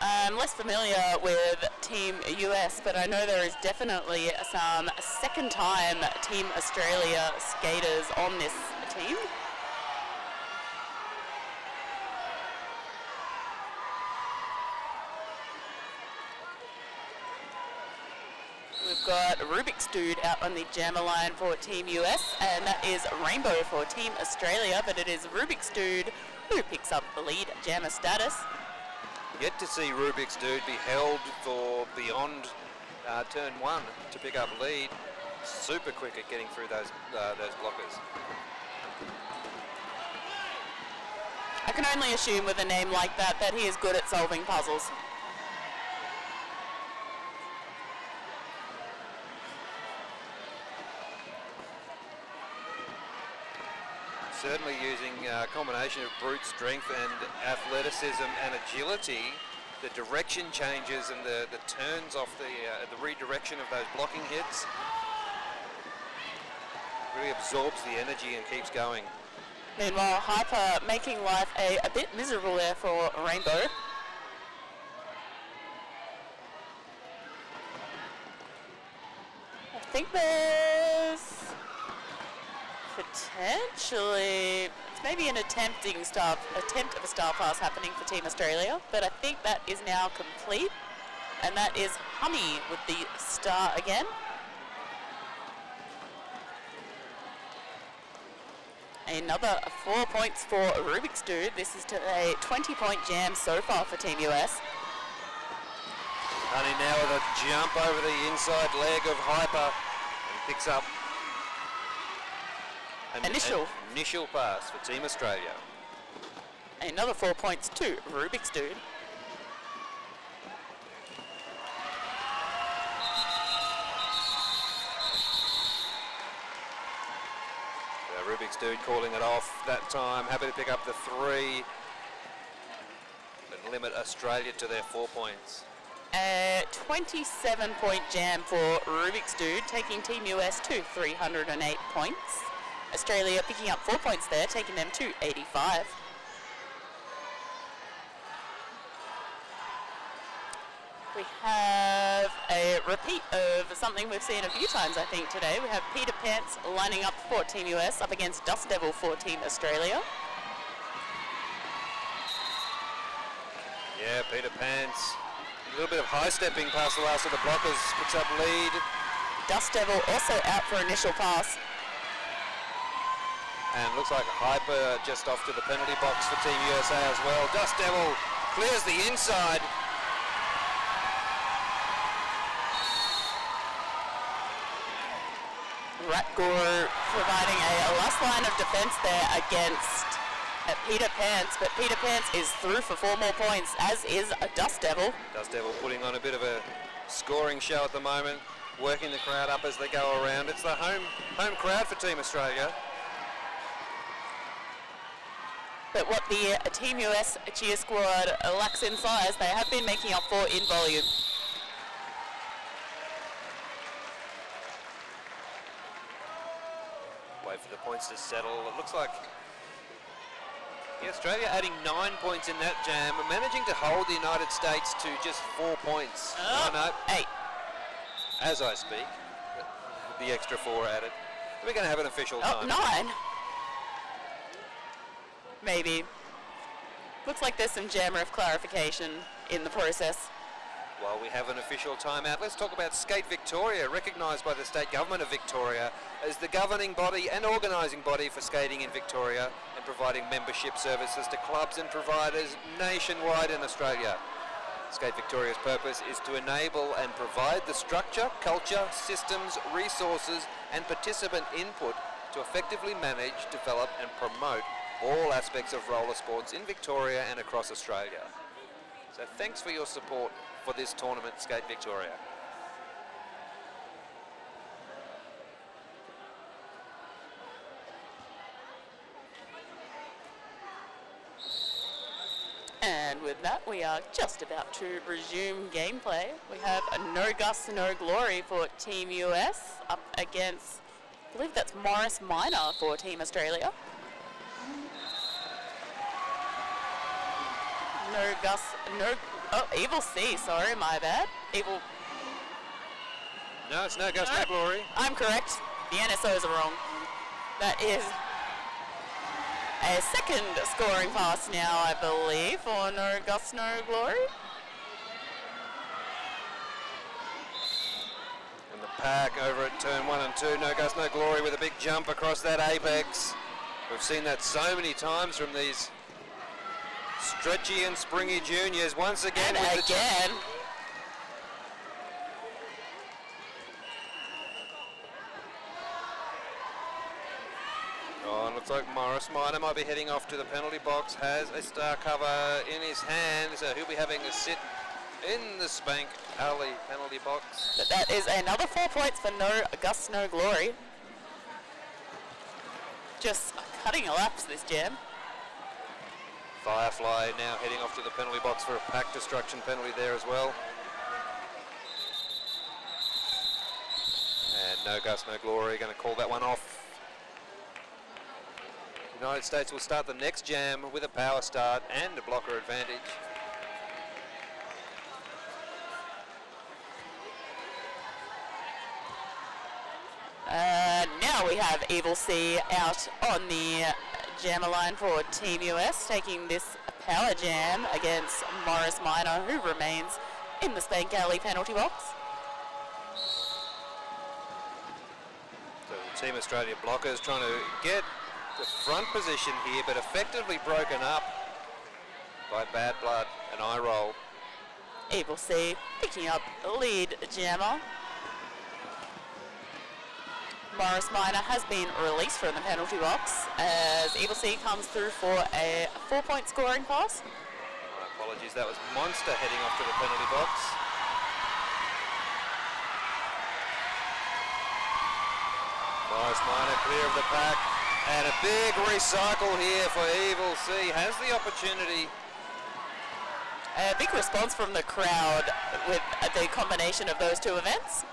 I'm less familiar with Team US, but I know there is definitely some second-time Team Australia skaters on this team. We've got Rubik's Dude out on the jammer line for Team US, and that is Rainbow for Team Australia, but it is Rubik's Dude who picks up the lead jammer status. Yet to see Rubik's Dude be held for beyond turn 1 to pick up lead. Super quick at getting through those blockers. I can only assume with a name like that he is good at solving puzzles. Certainly using a combination of brute strength and athleticism and agility, the direction changes and the turns off the redirection of those blocking hits really absorbs the energy and keeps going. Meanwhile, Hyper making life a bit miserable there for Rainbow. I think there's potentially, it's maybe an attempt of a star pass happening for Team Australia, but I think that is now complete, and that is Hummy with the star again. Another 4 points for Rubik's Dude. This is to a 20-point jam so far for Team US. Honey now with a jump over the inside leg of Hyper and picks up an initial pass for Team Australia. Another 4 points to Rubik's Dude. Rubik's Dude calling it off that time. Happy to pick up the 3 and limit Australia to their 4 points. A 27-point jam for Rubik's Dude, taking Team US to 308 points. Australia picking up 4 points there, taking them to 85. We have a repeat of something we've seen a few times, I think, today. We have Peter Pants lining up for Team US up against Dust Devil for Team Australia. Yeah, Peter Pants. A little bit of high-stepping past the last of the blockers, picks up lead. Dust Devil also out for initial pass. And looks like Hyper just off to the penalty box for Team USA as well. Dust Devil clears the inside. Rat Guru providing a last line of defense there against Peter Pants, but Peter Pants is through for 4 more points, as is a Dust Devil. Dust Devil putting on a bit of a scoring show at the moment, working the crowd up as they go around. It's the home crowd for Team Australia. But what the Team US cheer squad lacks in size, they have been making up for in volume. Wait for the points to settle. It looks like Australia adding 9 points in that jam, managing to hold the United States to just 4 points. Oh, no. 8. As I speak, the extra 4 added. We're going to have an official Oh, time. 9. Maybe. Looks like there's some jammer of clarification in the process. While we have an official timeout, let's talk about Skate Victoria, recognised by the State Government of Victoria as the governing body and organising body for skating in Victoria and providing membership services to clubs and providers nationwide in Australia. Skate Victoria's purpose is to enable and provide the structure, culture, systems, resources and participant input to effectively manage, develop and promote all aspects of roller sports in Victoria and across Australia. So thanks for your support for this tournament, Skate Victoria. And with that, we are just about to resume gameplay. We have a no gusts, no glory for Team US up against, I believe that's Morris Minor for Team Australia. No Gus, no, oh, Evil C, sorry, my bad. Evil, No, it's no Gus, no glory. I'm correct. The NSOs are wrong. That is a second scoring pass now, I believe, for no Gus, no glory. And the pack over at turn 1 and 2, no Gus, no glory with a big jump across that apex. We've seen that so many times from these stretchy and springy juniors. Once again And with the again. Oh, and looks like Morris Minor might be heading off to the penalty box. Has a star cover in his hand, so he'll be having a sit in the Spank Alley penalty box. But that is another 4 points for no Gus, no glory. Just cutting elapsed this jam. Firefly now heading off to the penalty box for a pack destruction penalty there as well. And no Gus, no glory, going to call that one off. United States will start the next jam with a power start and a blocker advantage. Now we have Evil C out on the jammer line for Team US, taking this power jam against Morris Minor, who remains in the Spank Alley penalty box. So the Team Australia blockers trying to get the front position here, but effectively broken up by Bad Blood and Eye Roll. Evil C picking up the lead jammer. Morris Minor has been released from the penalty box as Evil C comes through for a 4-point scoring pass. My apologies, that was Monster heading off to the penalty box. Morris Minor clear of the pack, and a big recycle here for Evil C. Has the opportunity. A big response from the crowd with the combination of those two events.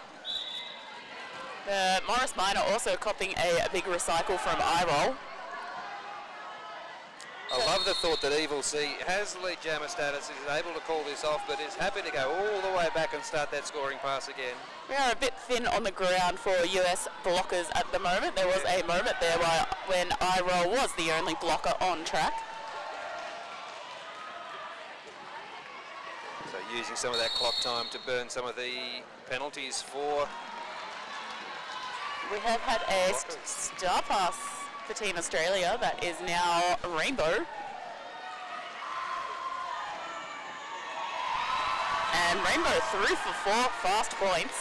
Morris Minor also copping a big recycle from Eye Roll. I love the thought that Evil C has the lead jammer status, is able to call this off, but is happy to go all the way back and start that scoring pass again. We are a bit thin on the ground for US blockers at the moment. There was a moment there when Eye Roll was the only blocker on track. So using some of that clock time to burn some of the penalties for. We have had a star pass for Team Australia that is now Rainbow. And Rainbow through for 4 fast points.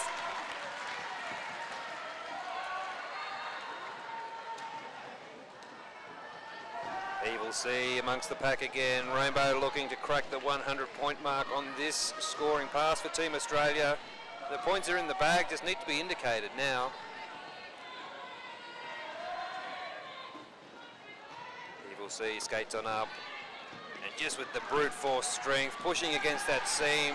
Evil C amongst the pack again. Rainbow looking to crack the 100-point mark on this scoring pass for Team Australia. The points are in the bag, just need to be indicated now. Evil C skates on up, and just with the brute force strength, pushing against that seam.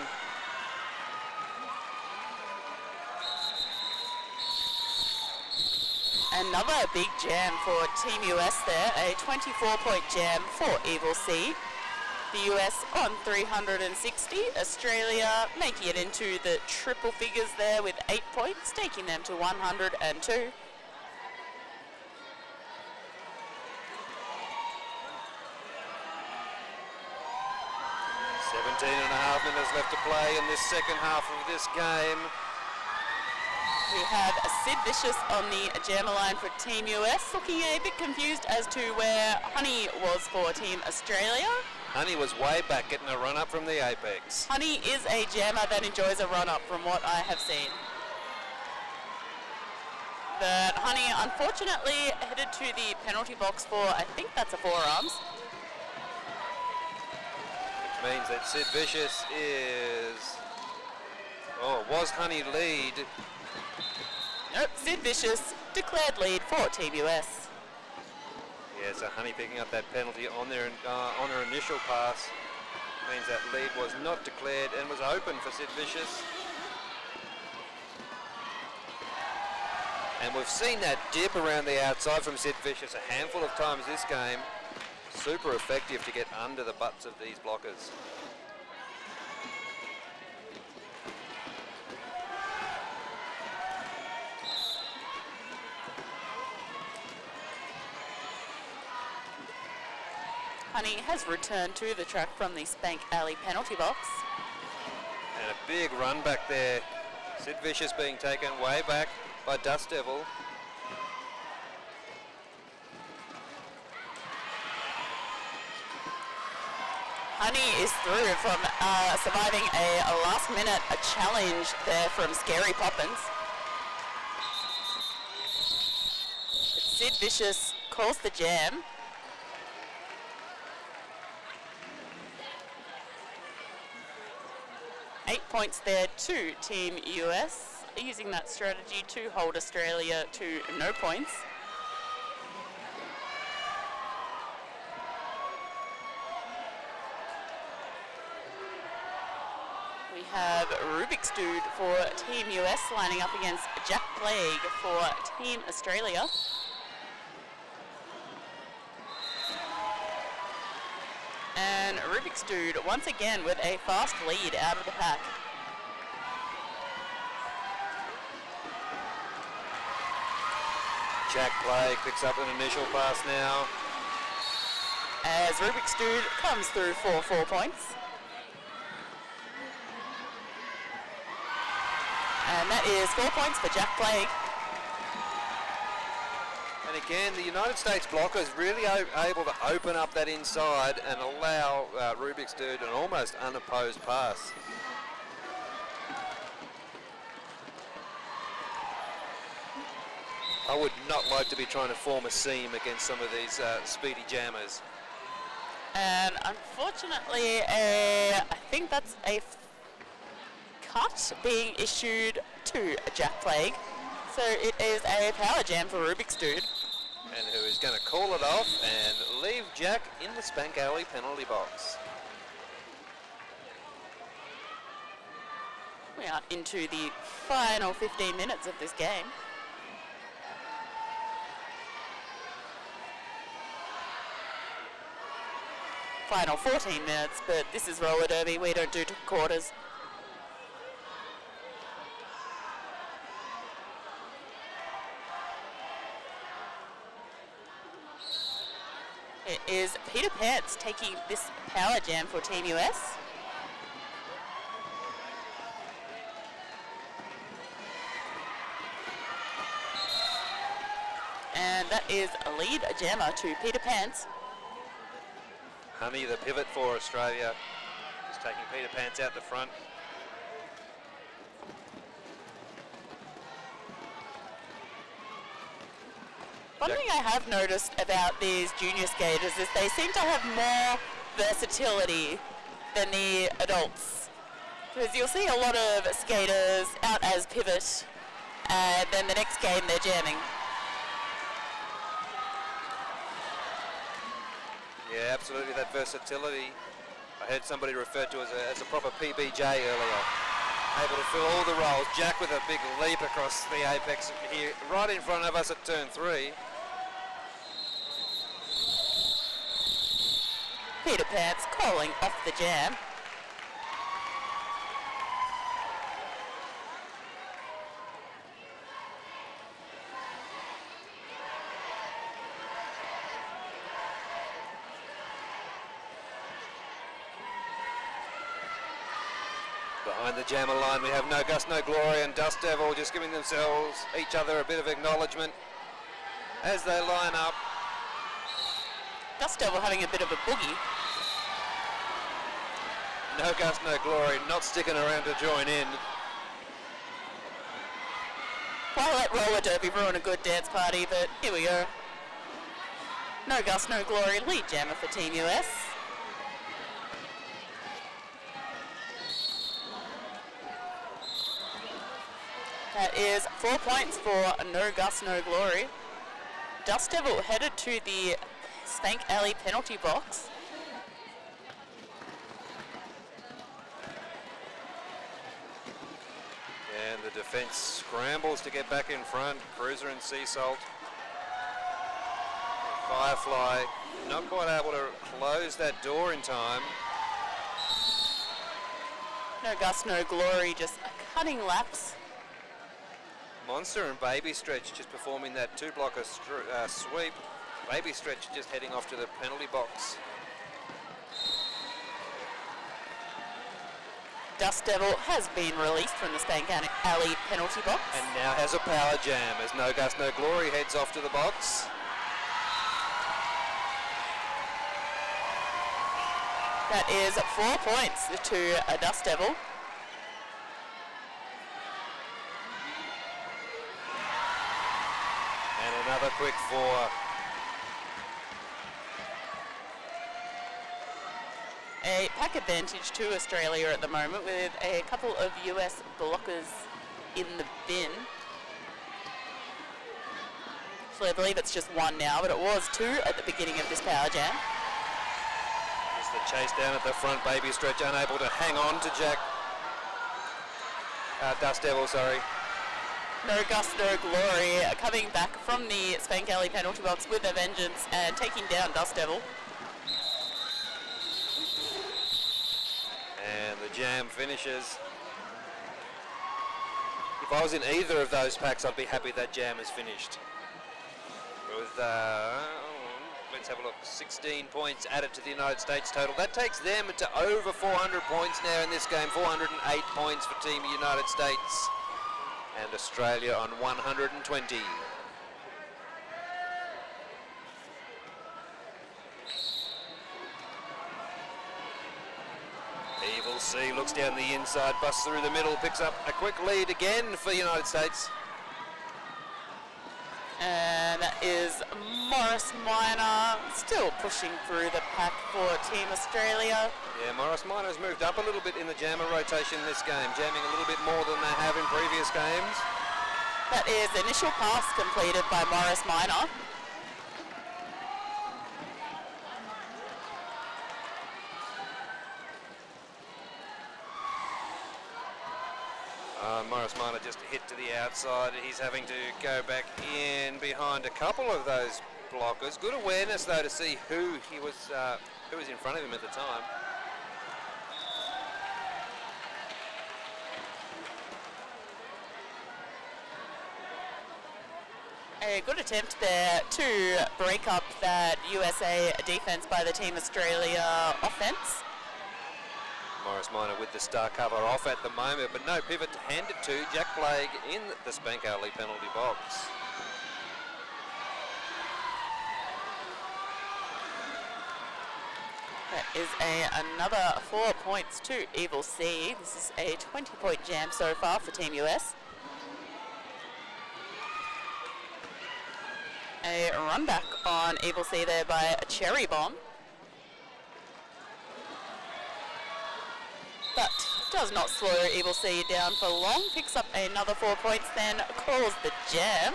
Another big jam for Team US there, a 24-point jam for Evil C. The US on 360, Australia making it into the triple figures there with 8 points, taking them to 102. minutes left to play in this second half of this game. We have Sid Vicious on the jammer line for Team US, looking a bit confused as to where Honey was for Team Australia. Honey was way back getting a run up from the apex. Honey is a jammer that enjoys a run up from what I have seen. But Honey unfortunately headed to the penalty box for, I think that's a forearms. Which means that Sid Vicious was Honey lead. Nope, Sid Vicious declared lead for Team US. Yeah, so Honey picking up that penalty on her initial pass means that lead was not declared and was open for Sid Vicious. And we've seen that dip around the outside from Sid Vicious a handful of times this game. Super effective to get under the butts of these blockers. Honey has returned to the track from the Spank Alley penalty box. And a big run back there. Sid Vicious being taken way back by Dust Devil. Honey is through from surviving a last-minute challenge there from Scary Poppins. Sid Vicious calls the jam. Eight points there to Team US, using that strategy to hold Australia to no points. We have Rubik's Dude for Team US lining up against Jack Plague for Team Australia. And Rubik's Dude once again with a fast lead out of the pack. Jack Plague picks up an initial pass now. As Rubik's Dude comes through for 4 points. And that is 4 points for Jack Plague. And again, the United States blockers really able to open up that inside and allow Rubik's Dude an almost unopposed pass. I would not like to be trying to form a seam against some of these speedy jammers. And unfortunately, I think that's a cut being issued to Jack Plague. So it is a power jam for Rubik's Dude. And who is going to call it off and leave Jack in the Spank Alley penalty box. We are into the final 15 minutes of this game. Final 14 minutes, but this is roller derby. We don't do quarters. It is Peter Pants taking this power jam for Team US. And that is a lead jammer to Peter Pants. Honey, the pivot for Australia, is taking Peter Pants out the front. One thing I have noticed about these junior skaters is they seem to have more versatility than the adults. Because you'll see a lot of skaters out as pivot, and then the next game they're jamming. Yeah, absolutely, that versatility. I heard somebody refer to as a proper PBJ earlier. Able to fill all the roles. Jack with a big leap across the apex here, right in front of us at turn 3. Peter Pants calling off the jam. Behind the jammer line, we have No Gust, No Glory and Dust Devil just giving themselves, each other, a bit of acknowledgement as they line up. Dust Devil having a bit of a boogie. No Gust, No Glory not sticking around to join in. Why let roller derby ruin a good dance party, but here we go. No Gust, No Glory, lead jammer for Team US. That is 4 points for No Gust, No Glory. Dust Devil headed to the Spank Alley penalty box. And the defence scrambles to get back in front. Cruiser and Sea Salt. Firefly not quite able to close that door in time. No Gust, No Glory, just cutting laps. Monster and Baby Stretch just performing that two-blocker sweep. Baby Stretch just heading off to the penalty box. Dust Devil has been released from the Spank Alley penalty box. And now has a power jam as No Gust, No Glory heads off to the box. That is 4 points to Dust Devil. And another quick 4. A pack advantage to Australia at the moment with a couple of US blockers in the bin. So I believe it's just one now, but it was 2 at the beginning of this power jam. Just the chase down at the front. Baby Stretch unable to hang on to Dust Devil, sorry. No Gust, No Glory coming back from the Spank Alley penalty box with a vengeance and taking down Dust Devil. And the jam finishes. If I was in either of those packs, I'd be happy that jam is finished. With, let's have a look, 16 points added to the United States total. That takes them to over 400 points now in this game. 408 points for Team United States. And Australia on 120. Evil C looks down the inside, busts through the middle, picks up a quick lead again for the United States. And that is Morris Minor still pushing through the pack for Team Australia. Yeah, Morris Minor's moved up a little bit in the jammer rotation this game, jamming a little bit more than they have in previous games. That is initial pass completed by Morris Minor. Morris Minor just hit to the outside. He's having to go back in behind a couple of those blockers. Good awareness though to see who was in front of him at the time. A good attempt there to break up that USA defense by the Team Australia offense. Morris Minor with the star cover off at the moment, but no pivot to hand it to. Jack Blake in the Spank Alley penalty box. That is another 4 points to Evil C. This is a 20-point jam so far for Team US. A run back on Evil C there by a Cherry Bomb. But does not slow Evil C down for long. Picks up another 4 points, then calls the jam.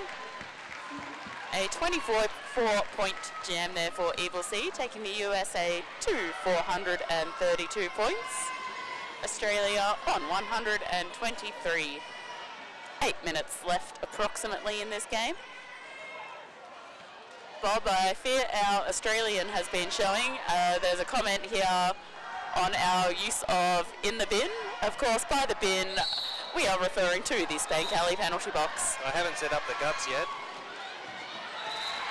A 24-point jam there for Evil C, taking the USA to 432 points. Australia on 123. 8 minutes left approximately in this game. Bob, I fear our Australian has been showing. There's a comment here on our use of in the bin. Of course, by the bin, we are referring to the Spank Alley penalty box. I haven't set up the guts yet.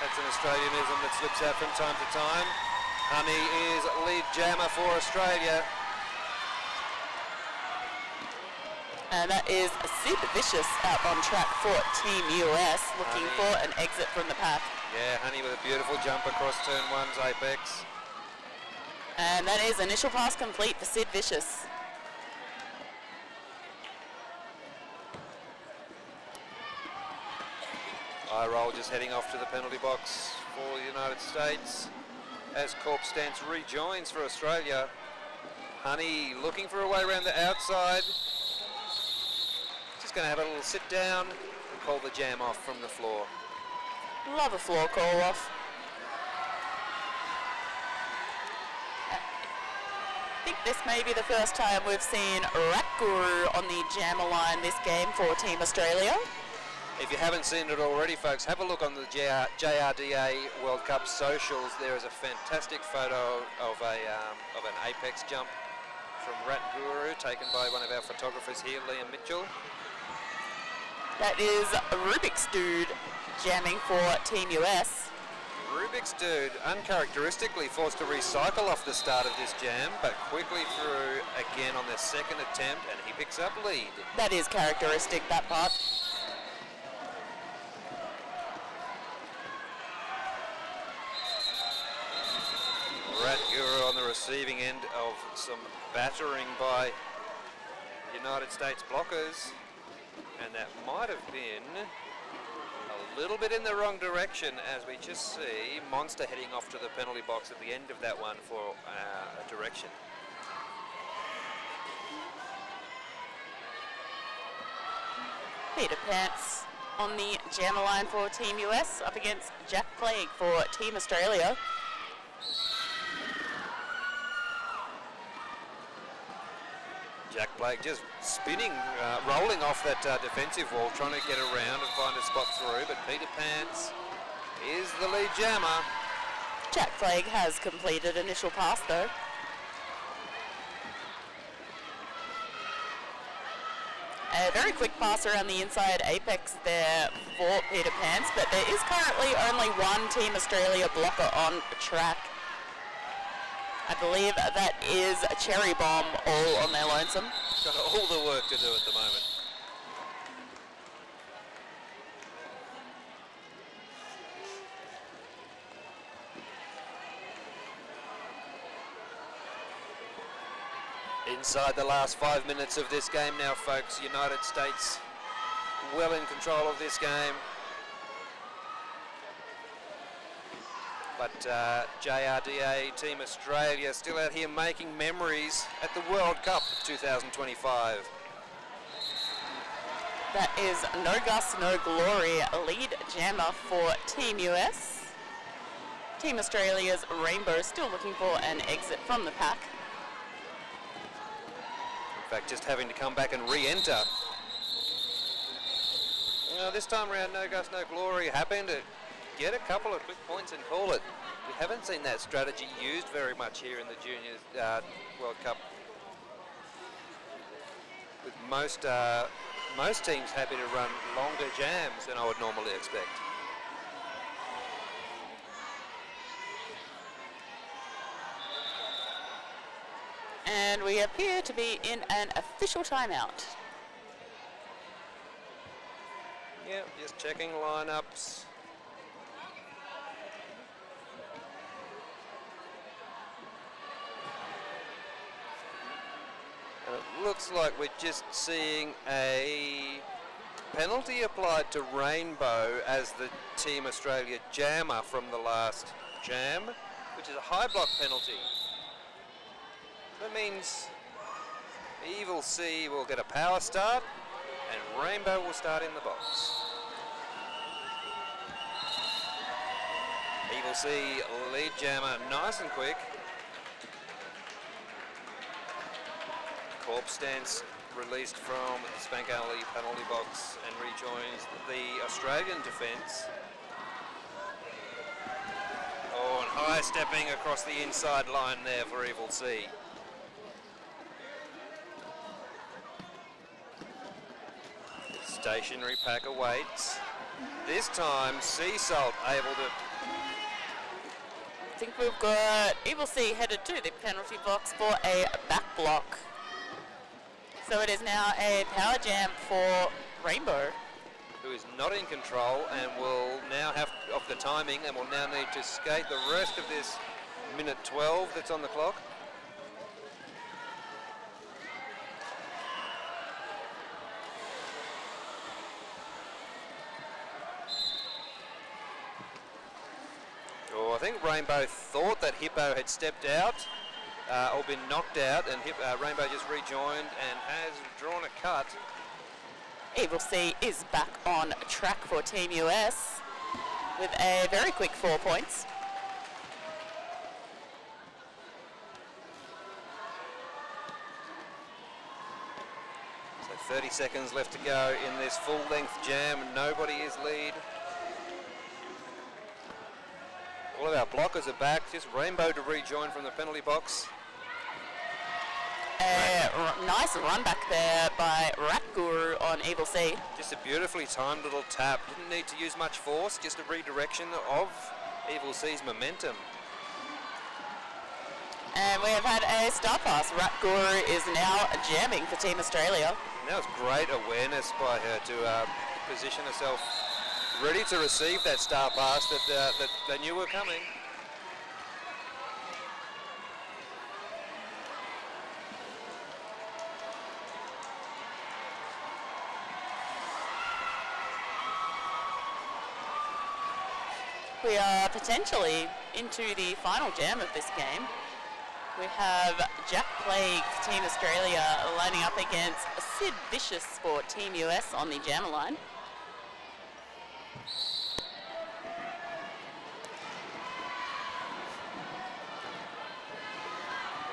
That's an Australianism that slips out from time to time. Honey is lead jammer for Australia. And that is Sid Vicious out on track for Team US, looking for an exit from the pack. Yeah, Honey with a beautiful jump across turn one's apex. And that is initial pass complete for Sid Vicious. High roll just heading off to the penalty box for the United States as Corp Stance rejoins for Australia. Honey looking for a way around the outside. Just going to have a little sit down and call the jam off from the floor. Love a floor call off. I think this may be the first time we've seen Rat Guru on the jammer line this game for Team Australia. If you haven't seen it already, folks, have a look on the JRDA World Cup socials. There is a fantastic photo of an apex jump from Rat Guru, taken by one of our photographers here, Liam Mitchell. That is Rubik's Dude jamming for Team US. Rubik's Dude uncharacteristically forced to recycle off the start of this jam, but quickly through again on their second attempt, and he picks up lead. That is characteristic, that part. Rat Guru on the receiving end of some battering by United States blockers, and that might have been a little bit in the wrong direction, as we just see Monster heading off to the penalty box at the end of that one for a direction. Peter Pants on the jammer line for Team US up against Jack Plague for Team Australia. Jack Blake just spinning, rolling off that defensive wall, trying to get around and find a spot through, but Peter Pants is the lead jammer. Jack Plague has completed initial pass though. A very quick pass around the inside apex there for Peter Pants, but there is currently only one Team Australia blocker on track. I believe that is a Cherry Bomb all on their lonesome. Got all the work to do at the moment. Inside the last 5 minutes of this game now, folks. United States well in control of this game. But JRDA Team Australia still out here making memories at the World Cup 2025. That is No Gus, No Glory, lead jammer for Team US. Team Australia's Rainbow still looking for an exit from the pack. In fact, just having to come back and re-enter. This time around, No Gus, No Glory happened to get a couple of quick points and call it. We haven't seen that strategy used very much here in the Juniors World Cup, with most teams happy to run longer jams than I would normally expect. And we appear to be in an official timeout. Yeah, just checking lineups. And it looks like we're just seeing a penalty applied to Rainbow as the Team Australia jammer from the last jam, which is a high block penalty. That means Evil C will get a power start and Rainbow will start in the box. Evil C lead jammer nice and quick. Corp Stance released from the Spank Alley penalty box and rejoins the Australian defence. Oh, and high stepping across the inside line there for Evil C. Stationary pack awaits. This time, Sea Salt able to... I think we've got Evil C headed to the penalty box for a back block So it is now a power jam for Rainbow. Who is not in control and will now have of the timing and will now need to skate the rest of this minute 12 that's on the clock. Oh, I think Rainbow thought that Hippo had stepped out or been knocked out, and Rainbow just rejoined and has drawn a cut. Evil C is back on track for Team US with a very quick 4 points. So 30 seconds left to go in this full-length jam. Nobody is lead. All of our blockers are back. Just Rainbow to rejoin from the penalty box. A nice run back there by Rat Guru on Evil C. Just a beautifully timed little tap. Didn't need to use much force, just a redirection of Evil C's momentum. And we have had a star pass. Rat Guru is now jamming for Team Australia. And that was great awareness by her to position herself ready to receive that star pass that they knew were coming. We are potentially into the final jam of this game. We have Jack Plague for Team Australia lining up against Sid Vicious for Team US on the jammer line.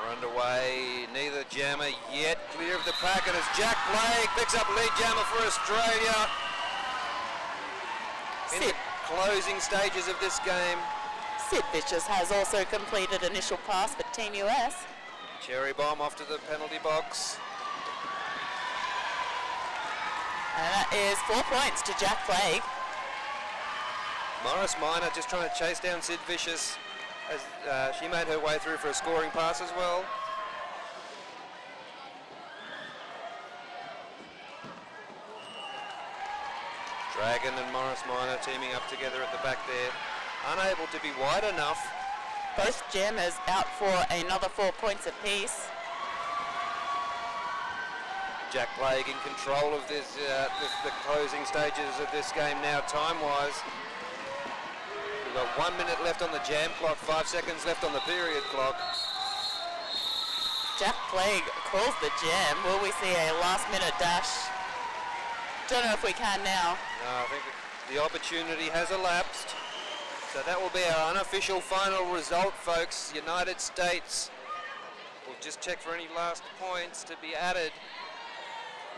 We're underway, neither jammer yet clear of the pack, and as Jack Plague picks up lead jammer for Australia. In the closing stages of this game. Sid Vicious has also completed initial pass for Team US. Cherry bomb off to the penalty box. And that is 4 points to Jack Plague. Morris Minor just trying to chase down Sid Vicious as she made her way through for a scoring pass as well. Dragon and Morris Minor teaming up together at the back there. Unable to be wide enough. Both jammers out for another 4 points apiece. Jack Plague in control of this, the closing stages of this game now time-wise. We've got 1 minute left on the jam clock, 5 seconds left on the period clock. Jack Plague calls the jam. Will we see a last-minute dash? Don't know if we can now. No, I think the opportunity has elapsed. So that will be our unofficial final result, folks. United States will just check for any last points to be added.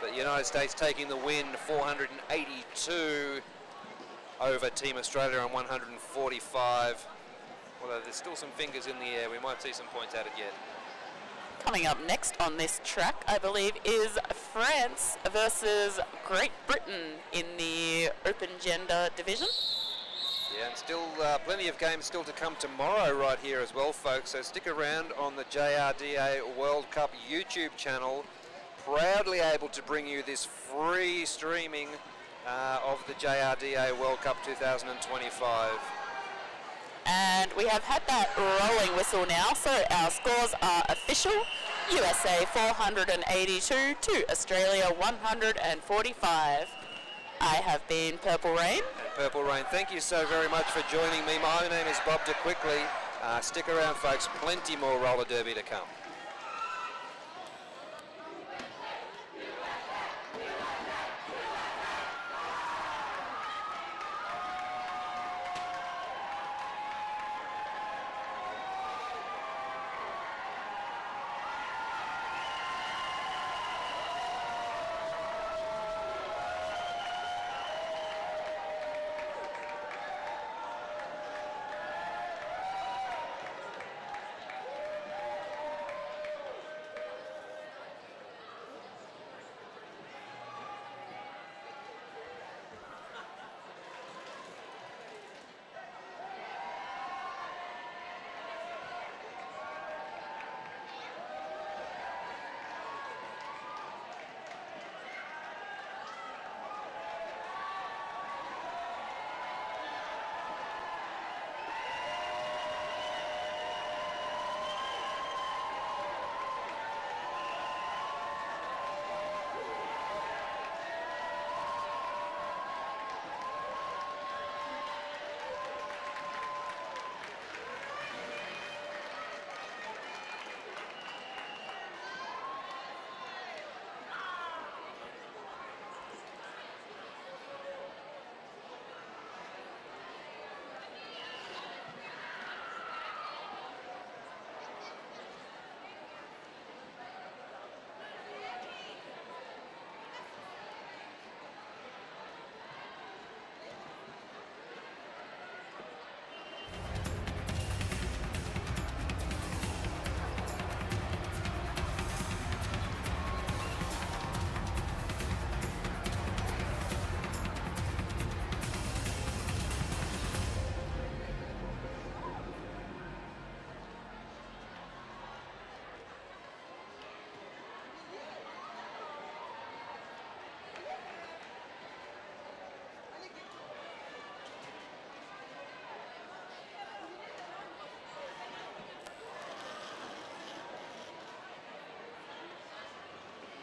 But United States taking the win, 482 over Team Australia on 145. Although there's still some fingers in the air, we might see some points added yet. Coming up next on this track, I believe, is France versus Great Britain in the open gender division. Yeah, and still plenty of games still to come tomorrow right here as well, folks. So stick around on the JRDA World Cup YouTube channel. Proudly able to bring you this free streaming of the JRDA World Cup 2025. And we have had that rolling whistle now, so our scores are official. USA 482 to Australia 145. I have been Purple Rain. And Purple Rain, thank you so very much for joining me. My name is Bob DeQuickley. Stick around, folks. Plenty more roller derby to come.